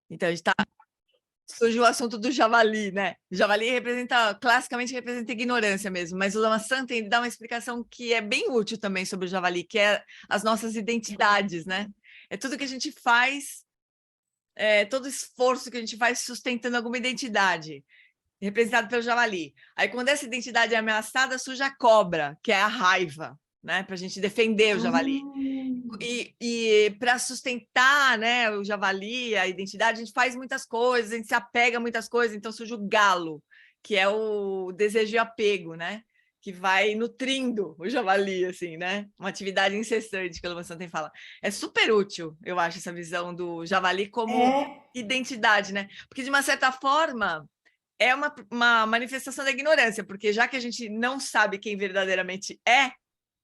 Então, a gente está... Surgiu o assunto do javali, né? O javali classicamente representa ignorância mesmo, mas o Lama Santa ele dá uma explicação que é bem útil também sobre o javali, que é as nossas identidades, né? É tudo que a gente faz, todo esforço que a gente faz sustentando alguma identidade, representado pelo javali. Aí, quando essa identidade é ameaçada, surge a cobra, que é a raiva, né? Para a gente defender o javali. E para sustentar, né, o javali, a identidade, a gente faz muitas coisas, a gente se apega a muitas coisas, então surge o galo, que é o desejo de apego, né? Que vai nutrindo o javali, assim, né? Uma atividade incessante, que o Lama Santen fala. É super útil, eu acho, essa visão do javali como identidade, né? Porque, de uma certa forma, é uma manifestação da ignorância, porque já que a gente não sabe quem verdadeiramente é,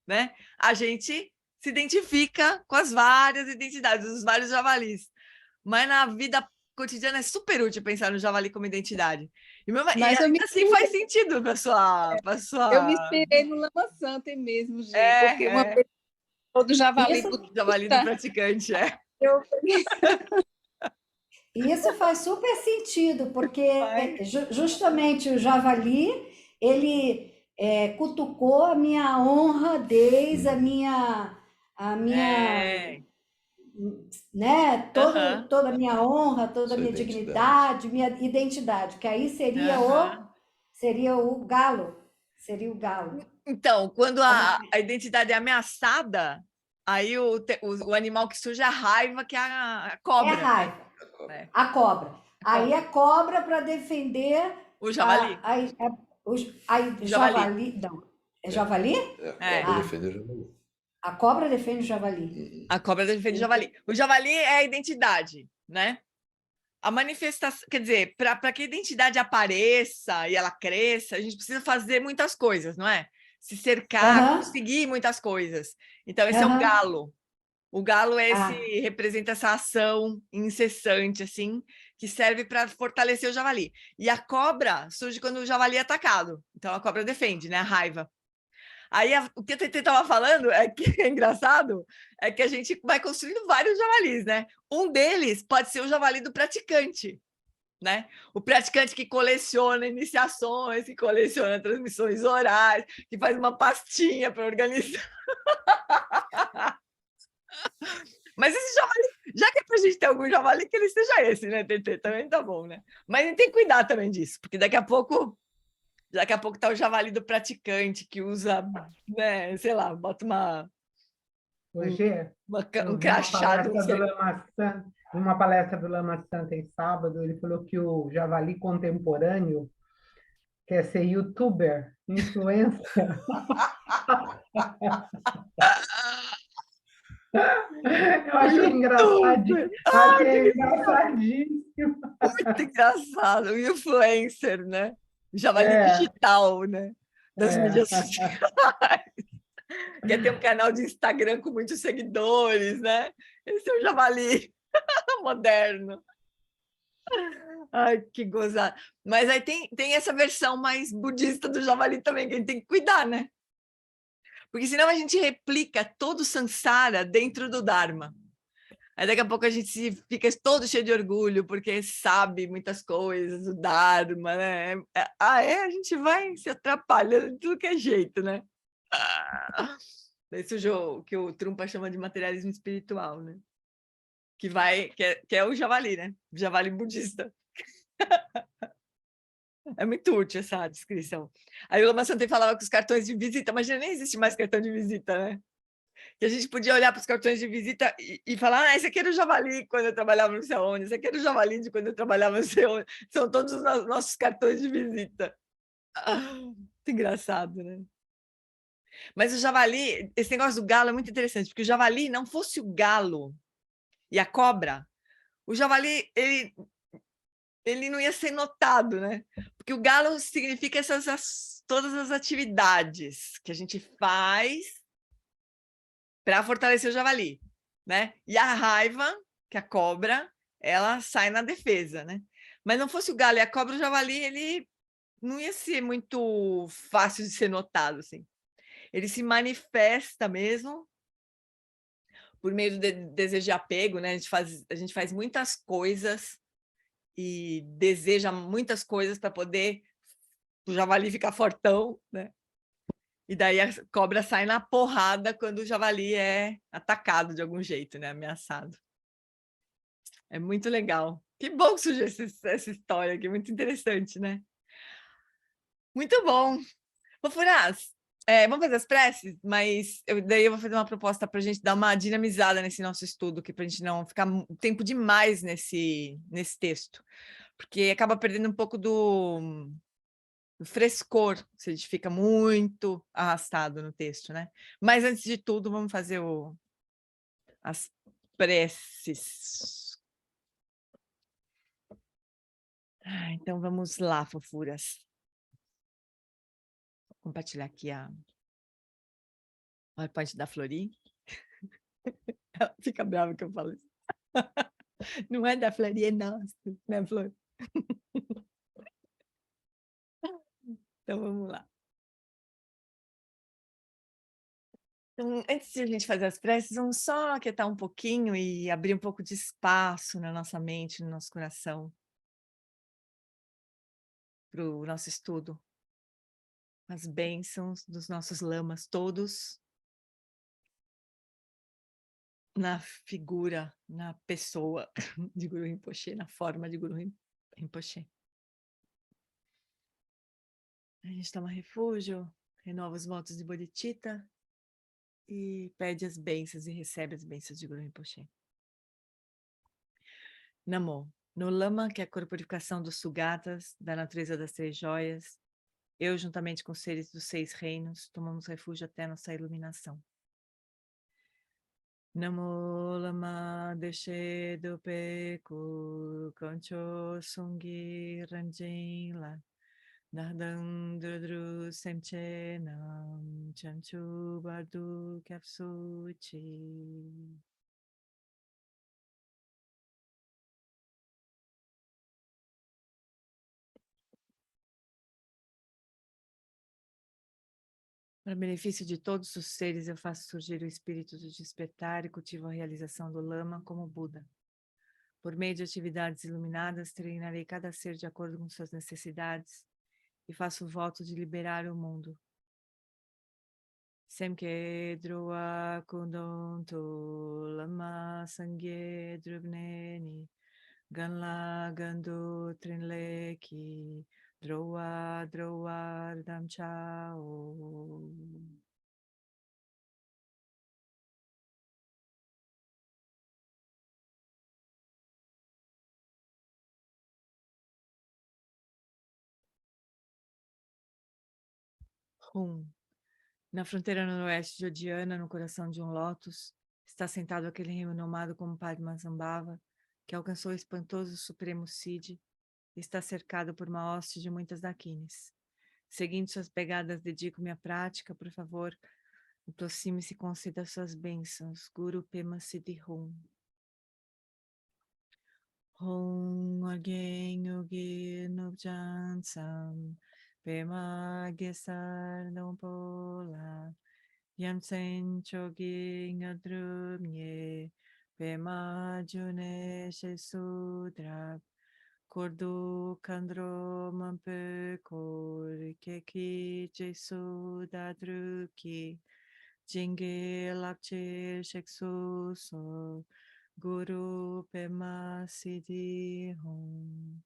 né? A gente se identifica com as várias identidades, os vários javalis. Mas na vida cotidiana é super útil pensar no javali como identidade. Mas eu me assim faz sentido para sua, eu me inspirei no Lama Santen mesmo, Gê, porque uma é. vez do javali Isso, Javali do praticante, é. eu... isso faz super sentido, porque justamente o javali, ele cutucou a minha honradez, a minha, É. né, Aham. toda a minha honra, toda a Sua minha identidade. dignidade, minha identidade, que aí Aham. seria o galo, seria o galo. Então, quando A a identidade é ameaçada, aí o animal que surge é a raiva, que é a É a cobra, raiva, né? a cobra. A Aí cobra. a cobra para defender O javali. a Javali. javali. Não, é javali? A É. cobra Ah, defende o javali. a cobra defende o javali. A cobra defende o javali. O javali é a identidade, né? A manifestação, quer dizer, para que a identidade apareça e ela cresça, a gente precisa fazer muitas coisas, não é? Se cercar, Aham, conseguir muitas coisas. Então, esse é o aham. galo. O galo Ah, representa essa ação incessante, assim, que serve para fortalecer o javali. E a cobra surge quando o javali é atacado. Então, a cobra defende, né? A raiva. Aí, o que a TT estava falando é que é engraçado, é que a gente vai construindo vários javalis, né? Um deles pode ser o javali do praticante, né? O praticante que coleciona iniciações, que coleciona transmissões orais, que faz uma pastinha para organizar. Mas esse javali, já que é para a gente ter algum javali, que ele seja esse, né, TT? Também tá bom, né? Mas a gente tem que cuidar também disso, porque daqui a pouco tá o javali do praticante que usa, né, sei lá, bota Hoje, eu um vi uma crachá, não palestra do sei. Lama Santa, uma palestra do Lama Santa em sábado, ele falou que o javali contemporâneo quer ser youtuber, influencer. Eu achei engraçadinho. Achei engraçadíssimo. Muito engraçado, o influencer, né? Javali É, digital, né? Das é. mídias sociais. Quer ter um canal de Instagram com muitos seguidores, né? Esse é o javali moderno. Ai, que gozado. Mas aí tem essa versão mais budista do javali também, que a gente tem que cuidar, né? Porque senão a gente replica todo o samsara dentro do Dharma. Aí daqui a pouco a gente fica todo cheio de orgulho, porque sabe muitas coisas do Dharma, né? A gente vai se atrapalhando de tudo que é jeito, né? Esse jogo que o Trumpa chama de materialismo espiritual, né? Que é o javali, né? O javali budista. É muito útil essa descrição. Aí o Lama Santen falava que os cartões de visita, mas já nem existe mais cartão de visita, né? Que a gente podia olhar para os cartões de visita e falar, esse aqui era o javali quando eu trabalhava não sei onde, esse aqui era o javali de quando eu trabalhava não sei onde. São todos os nossos cartões de visita. Muito engraçado, né? Mas o javali, esse negócio do galo é muito interessante, porque o javali, não fosse o galo e a cobra, o javali, ele não ia ser notado, né? Porque o galo significa todas as atividades que a gente faz para fortalecer o javali, né? E a raiva, que a cobra, ela sai na defesa, né? Mas não fosse o galo e a cobra, o javali, ele não ia ser muito fácil de ser notado, assim. Ele se manifesta mesmo por meio do desejo de apego, né? A gente faz muitas coisas e deseja muitas coisas para poder o javali ficar fortão, né? E daí a cobra sai na porrada quando o javali é atacado de algum jeito, né? Ameaçado. É muito legal. Que bom que surgiu essa história aqui, muito interessante, né? Muito bom. Ô, Furás, vamos fazer as preces, mas daí eu vou fazer uma proposta para a gente dar uma dinamizada nesse nosso estudo, para a gente não ficar tempo demais nesse texto, porque acaba perdendo um pouco do frescor, se a gente fica muito arrastado no texto, né? Mas antes de tudo, vamos fazer as preces. Então vamos lá, fofuras. Vou compartilhar aqui a PowerPoint da Flori. Ela fica brava que eu falo isso. Não é da Flori, é nossa, né, Flor? Então vamos lá. Então, antes de a gente fazer as preces, vamos só aquietar um pouquinho e abrir um pouco de espaço na nossa mente, no nosso coração, para o nosso estudo. As bênçãos dos nossos lamas todos na figura, na pessoa de Guru Rinpoche, na forma de Guru Rinpoche. A gente toma refúgio, renova os votos de Bodhicitta e pede as bênçãos e recebe as bênçãos de Guru Rinpoche. Namo. No lama, que é a corporificação dos sugatas, da natureza das 3 joias, eu, juntamente com os seres dos 6 reinos, tomamos refúgio até nossa iluminação. Namo lama deshe dope ku concho sungi ranjin Nardang Drudru Semche Nam Chanchu Bardu Kapsuchi. Para benefício de todos os seres, eu faço surgir o espírito do despertar e cultivo a realização do Lama como Buda. Por meio de atividades iluminadas, treinarei cada ser de acordo com suas necessidades e faço o voto de liberar o mundo. Semke Drua Kundonto Lama Sangye Drubneni Ganla Gandu Trinleki Droa Droa Dam Chao. Na fronteira noroeste de Odiana, no coração de um lótus, está sentado aquele renomado como Padmasambhava, que alcançou o espantoso Supremo Siddhi e está cercado por uma hoste de muitas daquines. Seguindo suas pegadas, dedico minha prática, por favor, aproxime-se e conceda suas bênçãos. Guru Pema Siddhi Hum. Hum Again Ugi Nubjansam Pema Gesar Dompola Yamsen Chogi Ngadrumye Pema June Shesudrak Kordu Kandro Mampe Kor Keki Jesu Dadruki Jinge Lapche Sheksu So Guru Pema Siddhi Hum.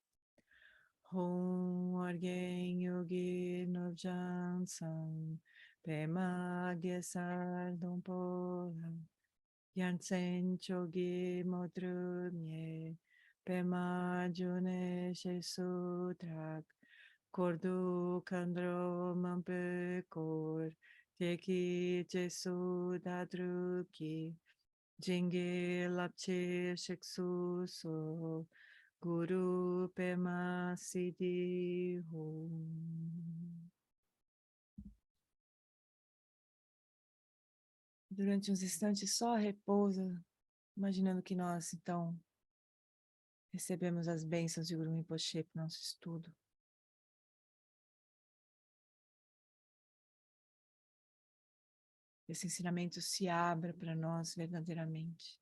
Hum Argen Yogi Nobjan Sam Pema Gesar Dompola Yansen Chogi Modrumye Pema June Shesudrak Kordu Kandro Mampe Kor Teki Jesu Dadruki Jinge Lapche Sheksu So Guru Pema Siddhi Hum. Durante uns instantes só repousa, imaginando que nós, então, recebemos as bênçãos de Guru Rinpoche para o nosso estudo. Esse ensinamento se abra para nós verdadeiramente.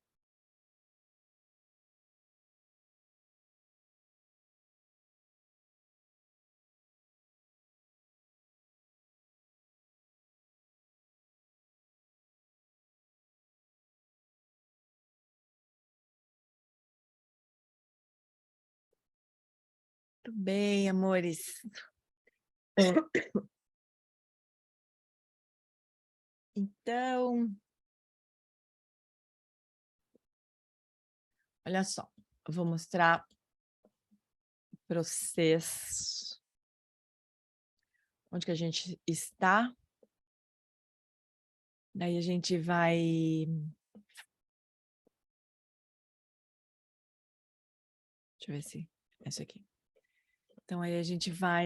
Muito bem, amores. Então, olha só, eu vou mostrar para vocês onde que a gente está. Daí a gente vai... Deixa eu ver se é isso aqui. Então, aí a gente vai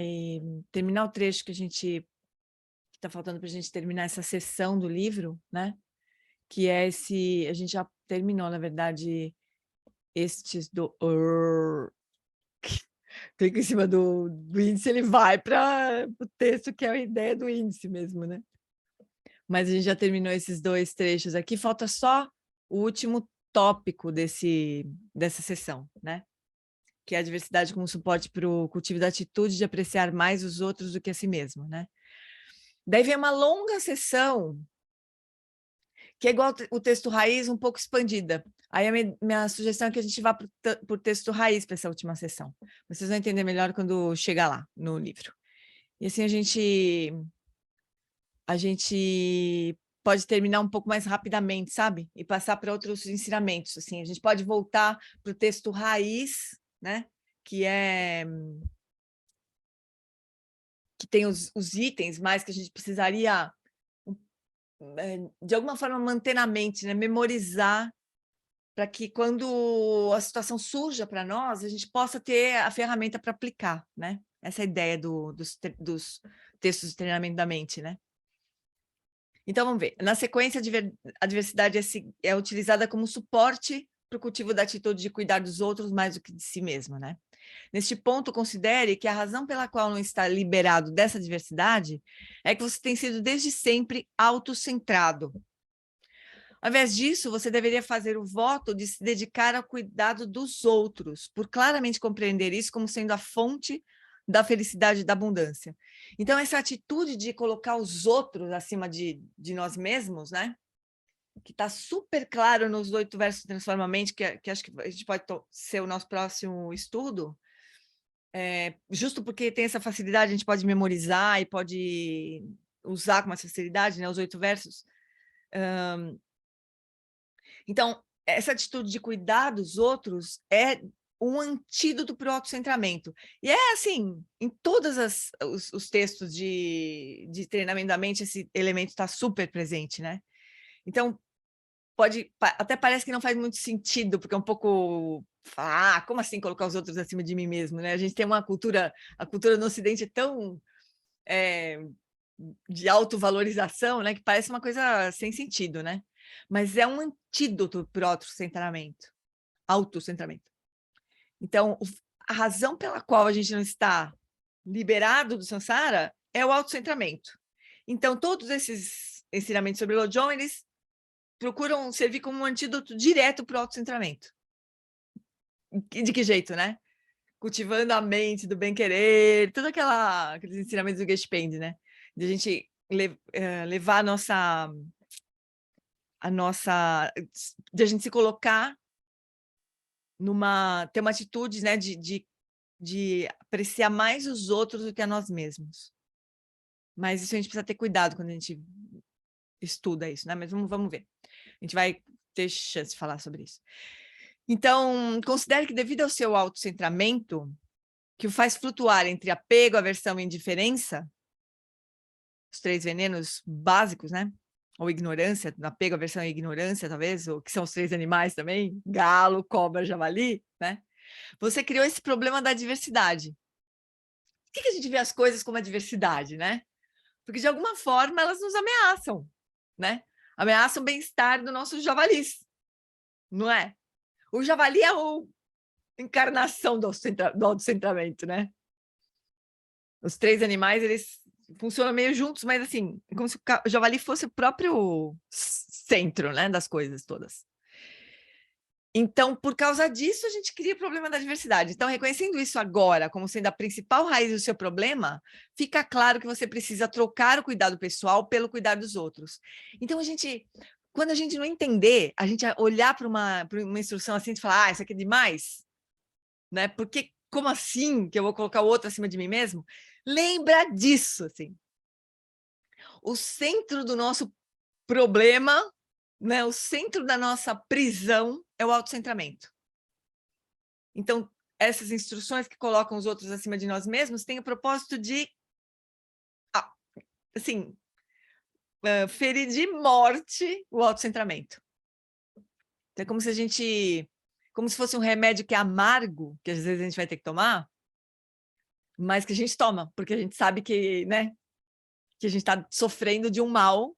terminar o trecho que está faltando para a gente terminar essa sessão do livro, né? Que é esse... A gente já terminou, na verdade, estes do... Clica em cima do índice, ele vai para o texto que é a ideia do índice mesmo, né? Mas a gente já terminou esses 2 trechos aqui, falta só o último tópico dessa sessão, né? Que é a diversidade como suporte para o cultivo da atitude de apreciar mais os outros do que a si mesmo, né? Daí vem uma longa sessão, que é igual o texto raiz, um pouco expandida. Aí a minha sugestão é que a gente vá para o texto raiz para essa última sessão. Vocês vão entender melhor quando chegar lá no livro. E assim a gente pode terminar um pouco mais rapidamente, sabe? E passar para outros ensinamentos. Assim, a gente pode voltar para o texto raiz, né? Que tem os itens mais que a gente precisaria, de alguma forma, manter na mente, né? Memorizar, para que quando a situação surja para nós, a gente possa ter a ferramenta para aplicar, né? Essa é a ideia dos textos de treinamento da mente, né? Então, vamos ver. Na sequência, a diversidade é utilizada como suporte para o cultivo da atitude de cuidar dos outros mais do que de si mesmo, né? Neste ponto, considere que a razão pela qual não está liberado dessa diversidade é que você tem sido desde sempre autocentrado. Ao invés disso, você deveria fazer o voto de se dedicar ao cuidado dos outros, por claramente compreender isso como sendo a fonte da felicidade e da abundância. Então, essa atitude de colocar os outros acima de nós mesmos, né? Que está super claro nos 8 versos do Transforma a Mente, que acho que a gente pode ser o nosso próximo estudo, justo porque tem essa facilidade, a gente pode memorizar e pode usar com mais facilidade, né, os 8 versos. Então, essa atitude de cuidar dos outros é um antídoto para o autocentramento. E é assim, em todos os textos de treinamento da mente, esse elemento está super presente, né? Então, até parece que não faz muito sentido, porque é um pouco... como assim colocar os outros acima de mim mesmo, né? A gente tem a cultura no Ocidente é tão de autovalorização, né? Que parece uma coisa sem sentido, né? Mas é um antídoto para o autocentramento. Então, a razão pela qual a gente não está liberado do samsara é o autocentramento. Então, todos esses ensinamentos sobre Lojong, eles procuram servir como um antídoto direto para o autocentramento. De que jeito, né? Cultivando a mente do bem-querer, todos aqueles ensinamentos do Geshe Pende, né? De a gente levar de a gente se colocar ter uma atitude, né, de apreciar mais os outros do que a nós mesmos. Mas isso a gente precisa ter cuidado quando a gente estuda isso, né? Mas vamos ver. A gente vai ter chance de falar sobre isso. Então, considere que devido ao seu autocentramento, que o faz flutuar entre apego, aversão e indiferença, os 3 venenos básicos, né? Ou ignorância, apego, aversão e ignorância, talvez, ou que são os 3 animais também, galo, cobra, javali, né? Você criou esse problema da diversidade. Por que a gente vê as coisas como a diversidade, né? Porque, de alguma forma, elas nos ameaçam, né? Ameaçam o bem-estar do nosso javalis, não é? O javali é a encarnação do autocentramento, né? Os 3 animais, eles funcionam meio juntos, mas assim, é como se o javali fosse o próprio centro, né, das coisas todas. Então, por causa disso, a gente cria o problema da diversidade. Então, reconhecendo isso agora como sendo a principal raiz do seu problema, fica claro que você precisa trocar o cuidado pessoal pelo cuidado dos outros. Então, quando a gente não entender, a gente olhar para uma instrução assim e falar, isso aqui é demais, né? Porque como assim que eu vou colocar o outro acima de mim mesmo? Lembra disso, assim. O centro do nosso problema, né, o centro da nossa prisão é o autocentramento. Então, essas instruções que colocam os outros acima de nós mesmos têm o propósito de, assim, ferir de morte o autocentramento. Então, é como se a gente, como se fosse um remédio que é amargo, que às vezes a gente vai ter que tomar, mas que a gente toma, porque a gente sabe que, né, que a gente está sofrendo de um mal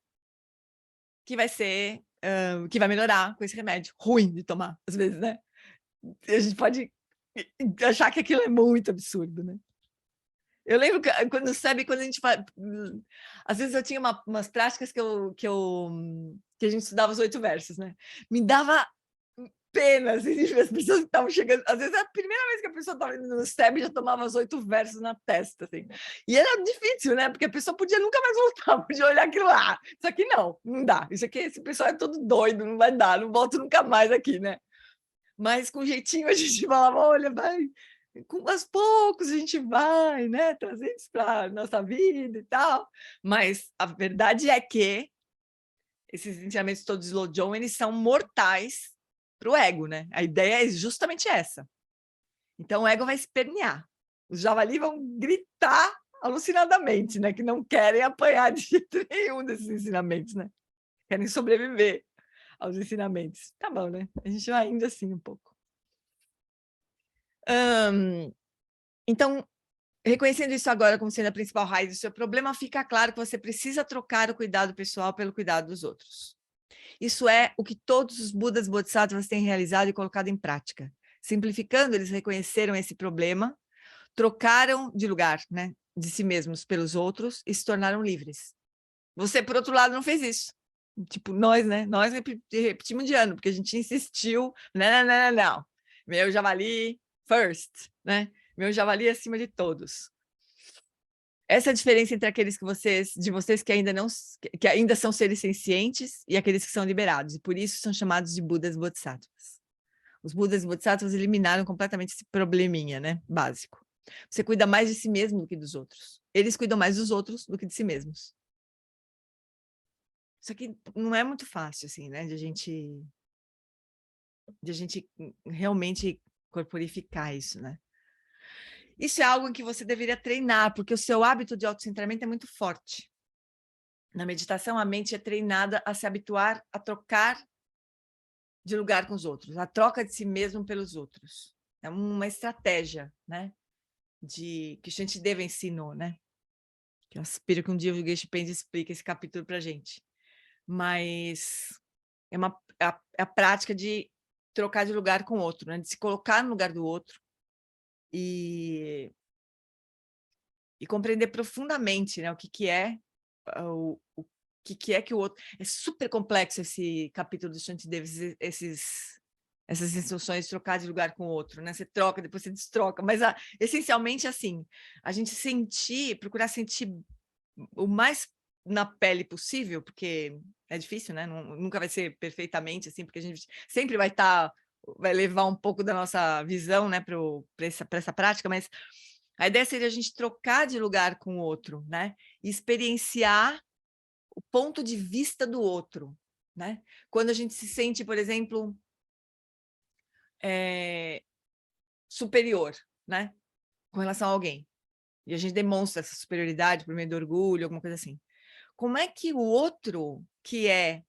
que vai ser, que vai melhorar com esse remédio. Ruim de tomar, às vezes, né? A gente pode achar que aquilo é muito absurdo, né? Eu lembro que quando a gente faz... Às vezes eu tinha umas práticas que a gente estudava os 8 versos, né? Me dava pena, assim, as pessoas que estavam chegando... Às vezes a primeira vez que a pessoa estava indo no STEB já tomava os 8 versos na testa, assim. E era difícil, né? Porque a pessoa podia nunca mais voltar, podia olhar aquilo lá. Isso aqui não dá. Isso aqui, esse pessoal é todo doido, não vai dar, não volto nunca mais aqui, né? Mas com jeitinho a gente falava, olha, vai... aos poucos a gente vai, né, trazer isso para a nossa vida e tal, mas a verdade é que esses ensinamentos todos de Lojong, eles são mortais para o ego, né? A ideia é justamente essa. Então o ego vai espernear, os javali vão gritar alucinadamente, né, que não querem apanhar de jeito nenhum desses ensinamentos, né? Querem sobreviver aos ensinamentos. Tá bom, né? A gente vai indo assim um pouco. Então, reconhecendo isso agora como sendo a principal raiz do seu problema, fica claro que você precisa trocar o cuidado pessoal pelo cuidado dos outros. Isso é o que todos os Budas Bodhisattvas têm realizado e colocado em prática. Simplificando, eles reconheceram esse problema, trocaram de lugar, né, de si mesmos pelos outros e se tornaram livres. Você, por outro lado, não fez isso. Tipo, nós, né? Nós repetimos de ano, porque a gente insistiu, não. Meu javali first, né? Meu javali acima de todos. Essa é a diferença entre aqueles de vocês que ainda são seres sencientes e aqueles que são liberados, e por isso são chamados de Budas Bodhisattvas. Os Budas Bodhisattvas eliminaram completamente esse probleminha, né? Básico. Você cuida mais de si mesmo do que dos outros. Eles cuidam mais dos outros do que de si mesmos. Isso aqui não é muito fácil, assim, né? De a gente realmente corporificar isso, né? Isso é algo em que você deveria treinar, porque o seu hábito de autocentramento é muito forte. Na meditação, a mente é treinada a se habituar a trocar de lugar com os outros, a troca de si mesmo pelos outros. É uma estratégia, né? Que a gente deve ensinou, né? Que eu espero que um dia o Geshe Penge explique esse capítulo para a gente. Mas é a prática de trocar de lugar com o outro, né? De se colocar no lugar do outro e compreender profundamente, né, o que é o que é que o outro... É super complexo esse capítulo do Shantideva, essas instruções de trocar de lugar com o outro, né? Você troca, depois você destroca, mas essencialmente assim, a gente procurar sentir o mais na pele possível, porque é difícil, né? Nunca vai ser perfeitamente assim, porque a gente sempre vai levar um pouco da nossa visão, né, para essa prática, mas a ideia seria a gente trocar de lugar com o outro, né? E experienciar o ponto de vista do outro, né? Quando a gente se sente, por exemplo, superior, né? Com relação a alguém. E a gente demonstra essa superioridade por meio do orgulho, alguma coisa assim. Como é que o outro, que é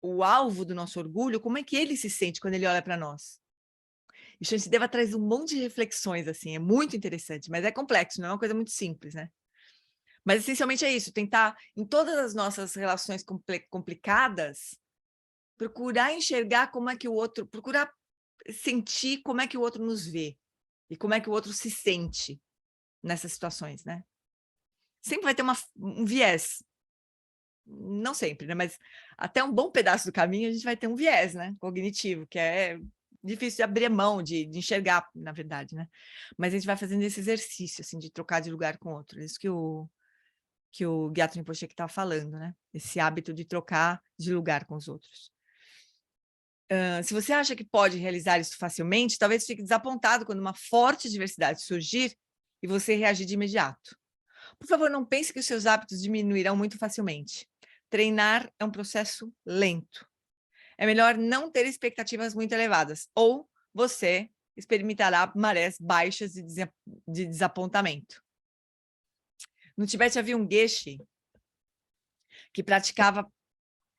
o alvo do nosso orgulho, como é que ele se sente quando ele olha para nós? E Shantideva traz um monte de reflexões, assim, é muito interessante, mas é complexo, não é uma coisa muito simples, né? Mas essencialmente é isso, tentar, em todas as nossas relações complicadas, procurar enxergar como é que o outro, procurar sentir como é que o outro nos vê e como é que o outro se sente nessas situações, né? Sempre vai ter um viés, não sempre, né? Mas até um bom pedaço do caminho a gente vai ter um viés, né? Cognitivo, que é difícil de abrir mão, de enxergar, na verdade, né? Mas a gente vai fazendo esse exercício, assim, de trocar de lugar com o outro. Isso que o Gyatso Rinpoche que estava falando, né? Esse hábito de trocar de lugar com os outros. Se você acha que pode realizar isso facilmente, talvez fique desapontado quando uma forte diversidade surgir e você reagir de imediato. Por favor, não pense que os seus hábitos diminuirão muito facilmente. Treinar é um processo lento. É melhor não ter expectativas muito elevadas, ou você experimentará marés baixas de desapontamento. No Tibete havia um geshe que praticava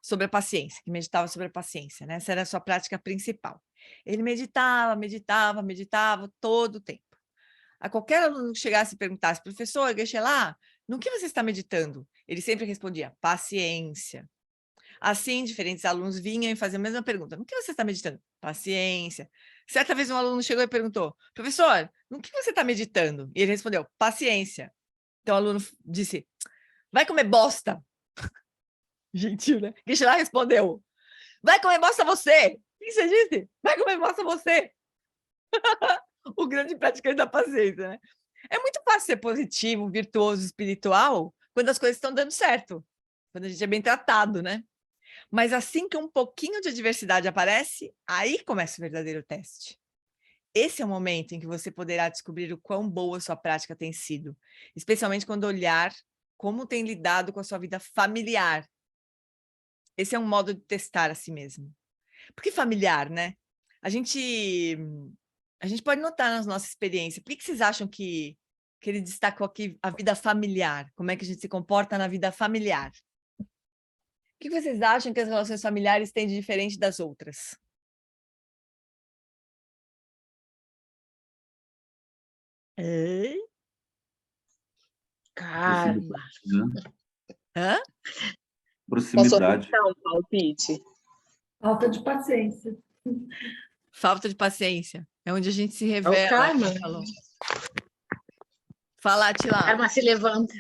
sobre a paciência, que meditava sobre a paciência, né? Essa era a sua prática principal. Ele meditava todo o tempo. A qualquer aluno que chegasse e perguntasse, professor, geshe lá, no que você está meditando? Ele sempre respondia, paciência. Assim, diferentes alunos vinham e faziam a mesma pergunta. No que você está meditando? Paciência. Certa vez um aluno chegou e perguntou, professor, no que você está meditando? E ele respondeu, paciência. Então o aluno disse, vai comer bosta. Gentil, né? Geshe lá respondeu, vai comer bosta você. O que você disse? Vai comer bosta você. O grande praticante da paciência, né? É muito fácil ser positivo, virtuoso, espiritual, quando as coisas estão dando certo. Quando a gente é bem tratado, né? Mas assim que um pouquinho de adversidade aparece, aí começa o verdadeiro teste. Esse é o momento em que você poderá descobrir o quão boa sua prática tem sido, especialmente quando olhar como tem lidado com a sua vida familiar. Esse é um modo de testar a si mesmo. Por que familiar, né? A gente pode notar na nossa experiência. Por que vocês acham que ele destacou aqui a vida familiar? Como é que a gente se comporta na vida familiar? O que vocês acham que as relações familiares têm de diferente das outras? Ei? Cara, Proximidade, né? Hã? posso Proximidade. arriscar um palpite? Falta de paciência. Falta de paciência. É onde a gente se É o revela. karma. Falou. Fala, Atila. Karma se levanta.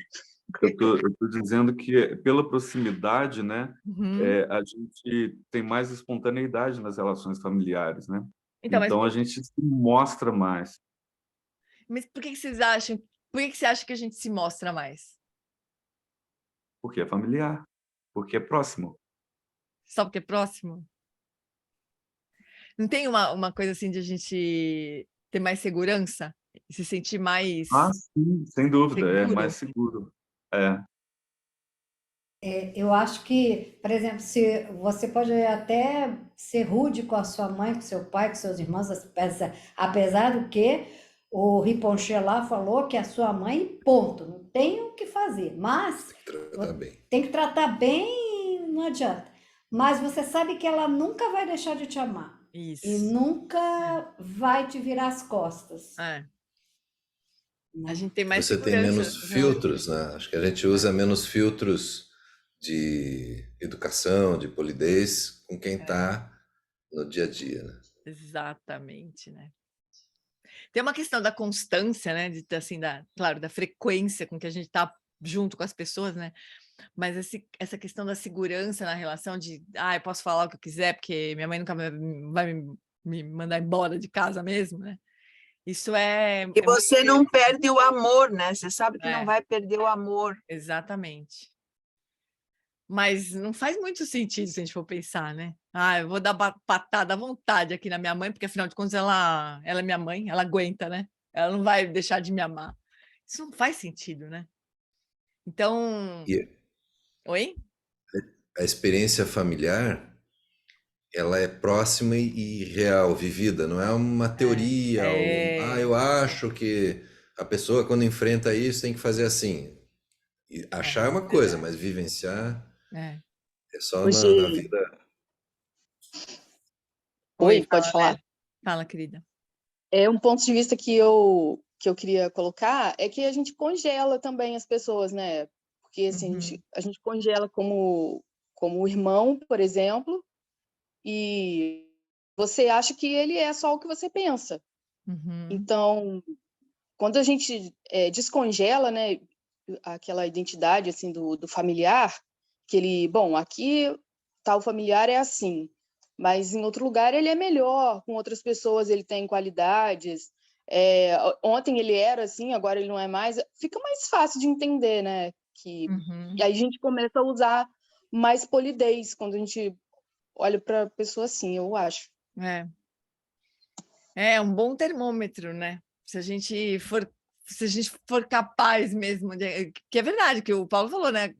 Eu tô dizendo que pela proximidade, né, Uhum. a gente tem mais espontaneidade nas relações familiares, né? Então, mas Então a gente se mostra mais. por que vocês acham? Por que você acha que a gente se mostra mais? Porque é familiar, porque é próximo. Só porque é próximo? Não tem uma coisa assim de a gente ter mais segurança? Se sentir mais Ah, sim, sem dúvida, é seguro? mais seguro. É. Eu acho que, por exemplo, se você pode até ser rude com a sua mãe, com seu pai, com seus irmãos, apesar do que o Rinpoche lá falou que é a sua mãe, ponto, não tem o que fazer, mas Tratar bem. tem que tratar bem, não adianta. Mas você sabe que ela nunca vai deixar de te amar e Isso. nunca vai te virar as costas. É. A Né? gente tem mais Você tem segurança. menos filtros, né? Acho que a gente usa menos filtros de educação, de polidez com quem está no dia a dia, né? Exatamente, né? Tem uma questão da constância, né? De, assim, claro, da frequência com que a gente está junto com as pessoas, né? Mas essa questão da segurança na relação de, eu posso falar o que eu quiser, porque minha mãe nunca vai me mandar embora de casa mesmo, né? Isso é... E você não perde o amor, né? Você sabe que É. não vai perder o amor. Exatamente. Mas não faz muito sentido se a gente for pensar, né? Eu vou dar patada à vontade aqui na minha mãe, porque afinal de contas ela é minha mãe, ela aguenta, né? Ela não vai deixar de me amar. Isso não faz sentido, né? Então... E Oi? a experiência familiar, ela é próxima e real, vivida, não é uma teoria, ou, eu acho que a pessoa quando enfrenta isso tem que fazer assim. E achar é uma coisa, mas vivenciar é só na vida. Oi, pode falar? Fala, querida. Um ponto de vista que eu queria colocar é que a gente congela também as pessoas, né? Porque assim, a gente congela como irmão, por exemplo, e você acha que ele é só o que você pensa. Então, quando a gente descongela, né, aquela identidade assim do familiar, que ele, bom, aqui tal familiar é assim, mas em outro lugar ele é melhor, com outras pessoas ele tem qualidades, ontem ele era assim, agora ele não é mais, fica mais fácil de entender, né, e aí a gente começa a usar mais polidez, quando a gente olho para a pessoa assim, eu acho. É um bom termômetro, né? Se a gente for capaz mesmo de, que é verdade que o Paulo falou, né?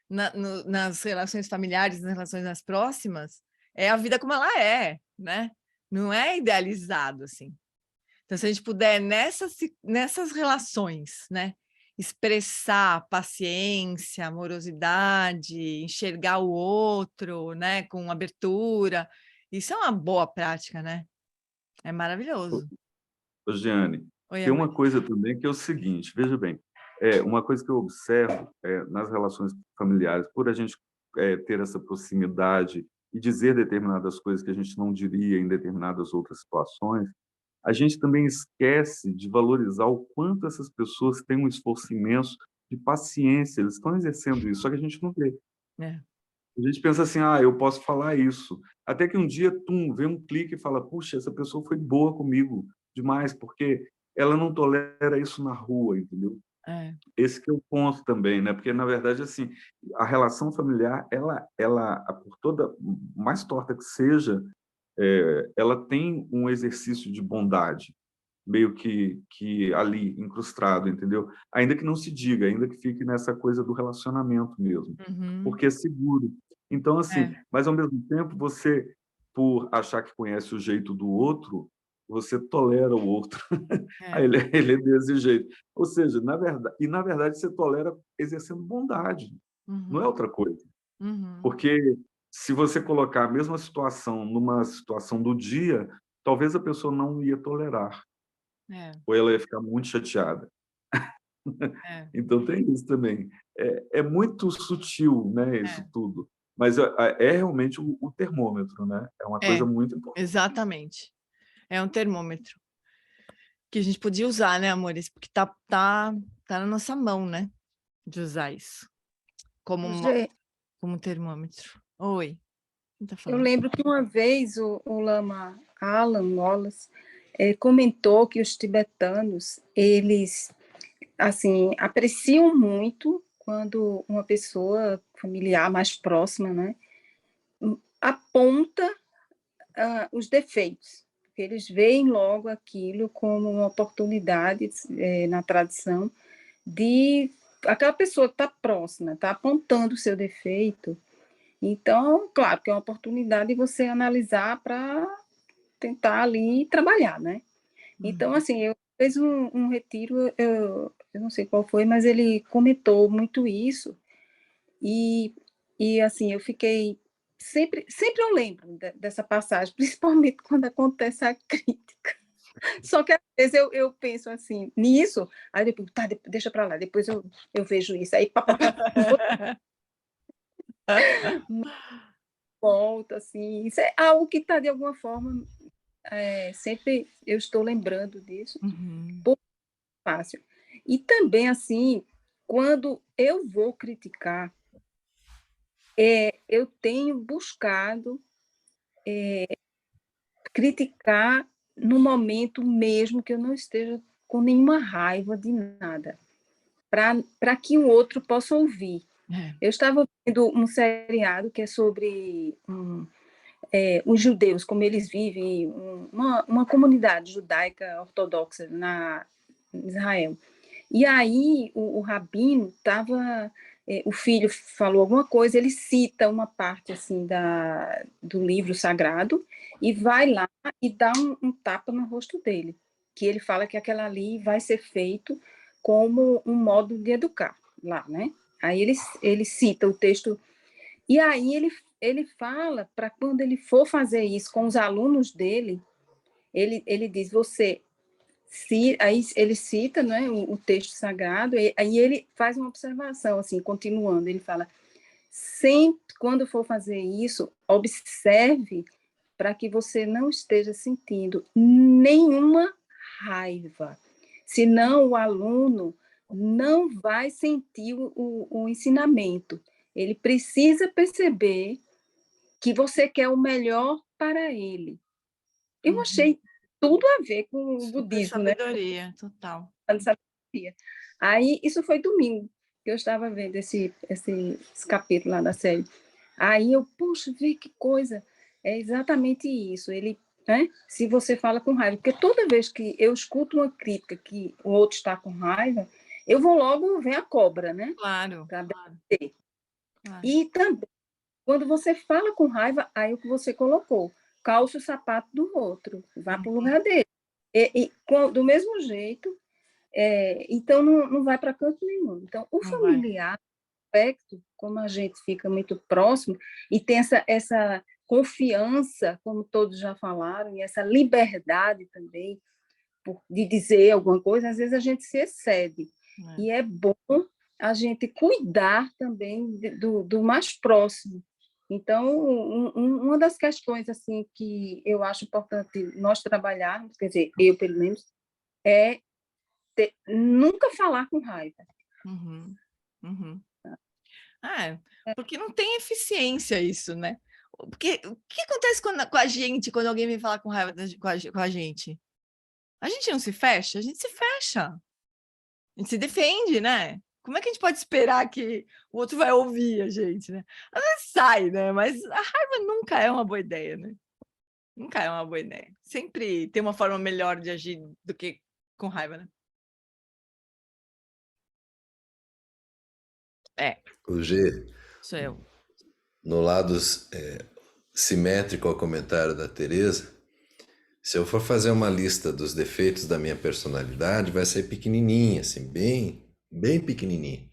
Nas relações familiares, nas relações mais próximas, é a vida como ela é, né? Não é idealizado assim. Então, se a gente puder nessas relações, né? Expressar paciência, amorosidade, enxergar o outro, né? Com abertura, isso é uma boa prática, né? É maravilhoso. Ô, Giane, Oi, tem amor. uma coisa também que é o seguinte, veja bem, uma coisa que eu observo nas relações familiares, por a gente ter essa proximidade e dizer determinadas coisas que a gente não diria em determinadas outras situações, a gente também esquece de valorizar o quanto essas pessoas têm um esforço imenso de paciência, eles estão exercendo isso, só que a gente não vê. É. A gente pensa assim, eu posso falar isso. Até que um dia, vê um clique e fala, puxa, essa pessoa foi boa comigo demais, porque ela não tolera isso na rua, entendeu? Esse que é o ponto também, né? Porque, na verdade, assim, a relação familiar, ela por toda, mais torta que seja, ela tem um exercício de bondade, meio que ali, incrustado, entendeu? Ainda que não se diga, ainda que fique nessa coisa do relacionamento mesmo, porque é seguro. Então, assim, mas ao mesmo tempo, você, por achar que conhece o jeito do outro, você tolera o outro. Aí ele é desse jeito. Ou seja, na verdade, você tolera exercendo bondade, não é outra coisa. Porque se você colocar a mesma situação numa situação do dia, talvez a pessoa não ia tolerar, ou ela ia ficar muito chateada. Então tem isso também. É muito sutil, né, isso tudo, mas é realmente o termômetro, né? É uma coisa muito importante. Exatamente. É um termômetro que a gente podia usar, né, amores? Porque tá na nossa mão, né? De usar isso como um termômetro. Oi, quem tá Eu falando? lembro que uma vez o Lama Alan Wallace comentou que os tibetanos, eles, assim, apreciam muito quando uma pessoa familiar mais próxima, né, aponta os defeitos, porque eles veem logo aquilo como uma oportunidade na tradição de aquela pessoa que está próxima, está apontando o seu defeito. Então, claro que é uma oportunidade de você analisar para tentar ali trabalhar, né? Então, assim, eu fiz um retiro, eu não sei qual foi, mas ele comentou muito isso, e assim, eu fiquei sempre eu lembro dessa passagem, principalmente quando acontece a crítica. Só que às vezes eu penso assim, nisso, aí depois, tá, deixa para lá, depois eu vejo isso, aí volta, assim, isso é algo que está de alguma forma, sempre eu estou lembrando disso, por fácil. E também, assim, quando eu vou criticar, eu tenho buscado criticar no momento mesmo que eu não esteja com nenhuma raiva de nada, para que o outro possa ouvir. Eu estava vendo um seriado que é sobre os judeus, como eles vivem, uma comunidade judaica ortodoxa em Israel. E aí o rabino estava, o filho falou alguma coisa, ele cita uma parte assim do livro sagrado e vai lá e dá um tapa no rosto dele, que ele fala que aquela ali vai ser feito como um modo de educar lá, né? Aí ele cita o texto, e aí ele fala para quando ele for fazer isso com os alunos dele, ele diz, aí ele cita, né, o texto sagrado, e aí ele faz uma observação, assim, continuando, ele fala, sempre quando for fazer isso, observe para que você não esteja sentindo nenhuma raiva, senão o aluno não vai sentir o ensinamento. Ele precisa perceber que você quer o melhor para ele. Eu achei tudo a ver com o budismo, né? Sabedoria, total. Sabedoria. Aí, isso foi domingo, que eu estava vendo esse capítulo lá da série. Aí eu, puxa, vê que coisa. É exatamente isso. Ele, né? Se você fala com raiva, porque toda vez que eu escuto uma crítica que o outro está com raiva, eu vou logo ver a cobra, né? Claro. Para bater. Claro. E também, quando você fala com raiva, aí o que você colocou, calça o sapato do outro, vá para o lugar dele. Do mesmo jeito, então não vai para canto nenhum. Então, o familiar, aspecto, como a gente fica muito próximo e tem essa confiança, como todos já falaram, e essa liberdade também de dizer alguma coisa, às vezes a gente se excede. E é bom a gente cuidar também do mais próximo. Então, uma das questões assim que eu acho importante nós trabalharmos, quer dizer, eu pelo menos, é nunca falar com raiva. Porque não tem eficiência isso, né? Porque o que acontece com a gente quando alguém vem falar com raiva com a gente? A gente não se fecha? A gente se fecha. A gente se defende, né? Como é que a gente pode esperar que o outro vai ouvir a gente, né? Às vezes sai, né? Mas a raiva nunca é uma boa ideia, né? Nunca é uma boa ideia. Sempre tem uma forma melhor de agir do que com raiva, né? O G, sou eu. No lado simétrico ao comentário da Teresa, se eu for fazer uma lista dos defeitos da minha personalidade, vai ser pequenininha, assim, bem pequenininha.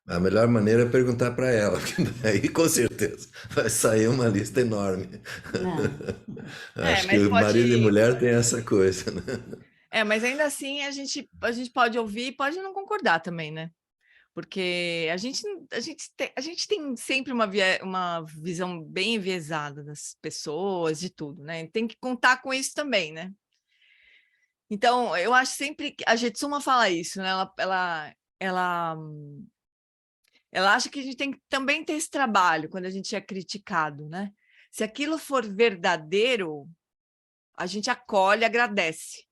A melhor maneira é perguntar para ela, porque daí com certeza vai sair uma lista enorme. Acho que o marido e mulher tem essa coisa, né? Mas ainda assim a gente pode ouvir e pode não concordar também, né? Porque a gente tem sempre uma visão bem enviesada das pessoas, de tudo, né? Tem que contar com isso também, né? Então, eu acho sempre que a Getsuma fala isso, né? Ela acha que a gente tem que também ter esse trabalho quando a gente é criticado, né? Se aquilo for verdadeiro, a gente acolhe, agradece,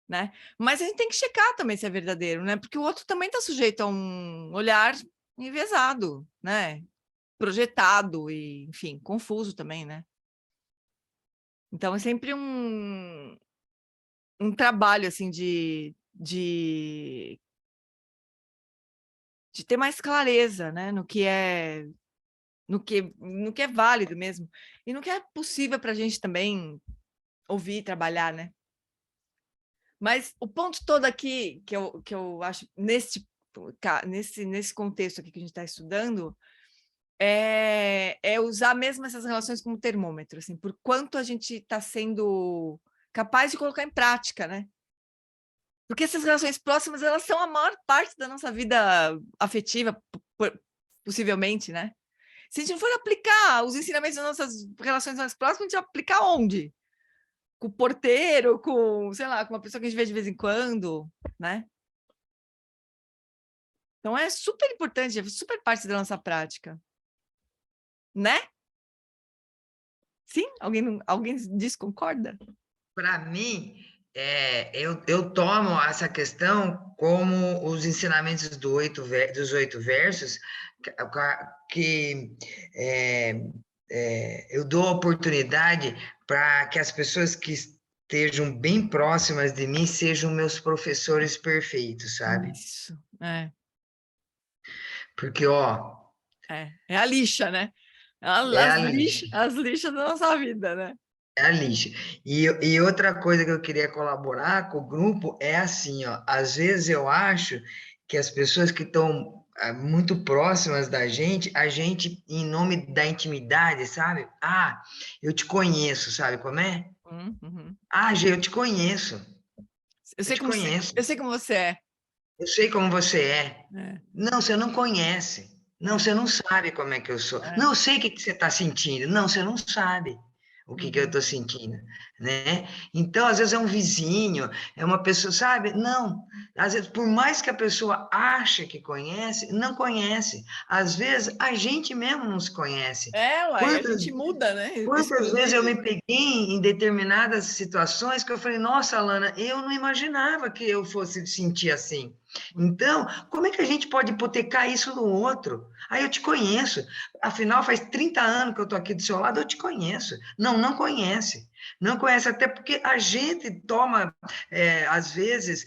né? Mas a gente tem que checar também se é verdadeiro, né? Porque o outro também está sujeito a um olhar enviesado, né? Projetado e, enfim, confuso também, né? Então é sempre um trabalho assim de ter mais clareza, né? No que é válido mesmo e no que é possível para a gente também ouvir e trabalhar, né? Mas o ponto todo aqui que eu acho nesse contexto aqui que a gente está estudando é usar mesmo essas relações como termômetro, assim, por quanto a gente está sendo capaz de colocar em prática, né? Porque essas relações próximas, elas são a maior parte da nossa vida afetiva, possivelmente, né? Se a gente não for aplicar os ensinamentos das nossas relações mais próximas, a gente vai aplicar onde? Com o porteiro, com, sei lá, com uma pessoa que a gente vê de vez em quando, né? Então, é super importante, é super parte da nossa prática. Né? Sim? Alguém desconcorda? Para mim, eu tomo essa questão como os ensinamentos dos 8 versos, que eu dou oportunidade para que as pessoas que estejam bem próximas de mim sejam meus professores perfeitos, sabe? Isso, Porque, ó... É a lixa, né? As lixas da nossa vida, né? É a lixa. E outra coisa que eu queria colaborar com o grupo é assim, ó, às vezes eu acho que as pessoas que estão muito próximas da gente, a gente, em nome da intimidade, sabe? Ah, eu te conheço, sabe como é? Ah, Gê, eu te conheço. Eu sei como você é. Eu sei como você é. Não, você não conhece. Não, você não sabe como é que eu sou. Não, eu sei o que você está sentindo. Não, você não sabe o que eu estou sentindo. né? Então, às vezes é um vizinho, é uma pessoa, sabe? Não, às vezes, por mais que a pessoa ache que conhece, não conhece. Às vezes, a gente mesmo não se conhece. Ué, a gente muda, né? Quantas vezes eu me peguei em determinadas situações que eu falei, nossa, Alana, eu não imaginava que eu fosse sentir assim. Então, como é que a gente pode hipotecar isso no outro? Aí eu te conheço, afinal faz 30 anos que eu estou aqui do seu lado, eu te conheço. Não, não conhece. Não conhece, até porque a gente toma, às vezes,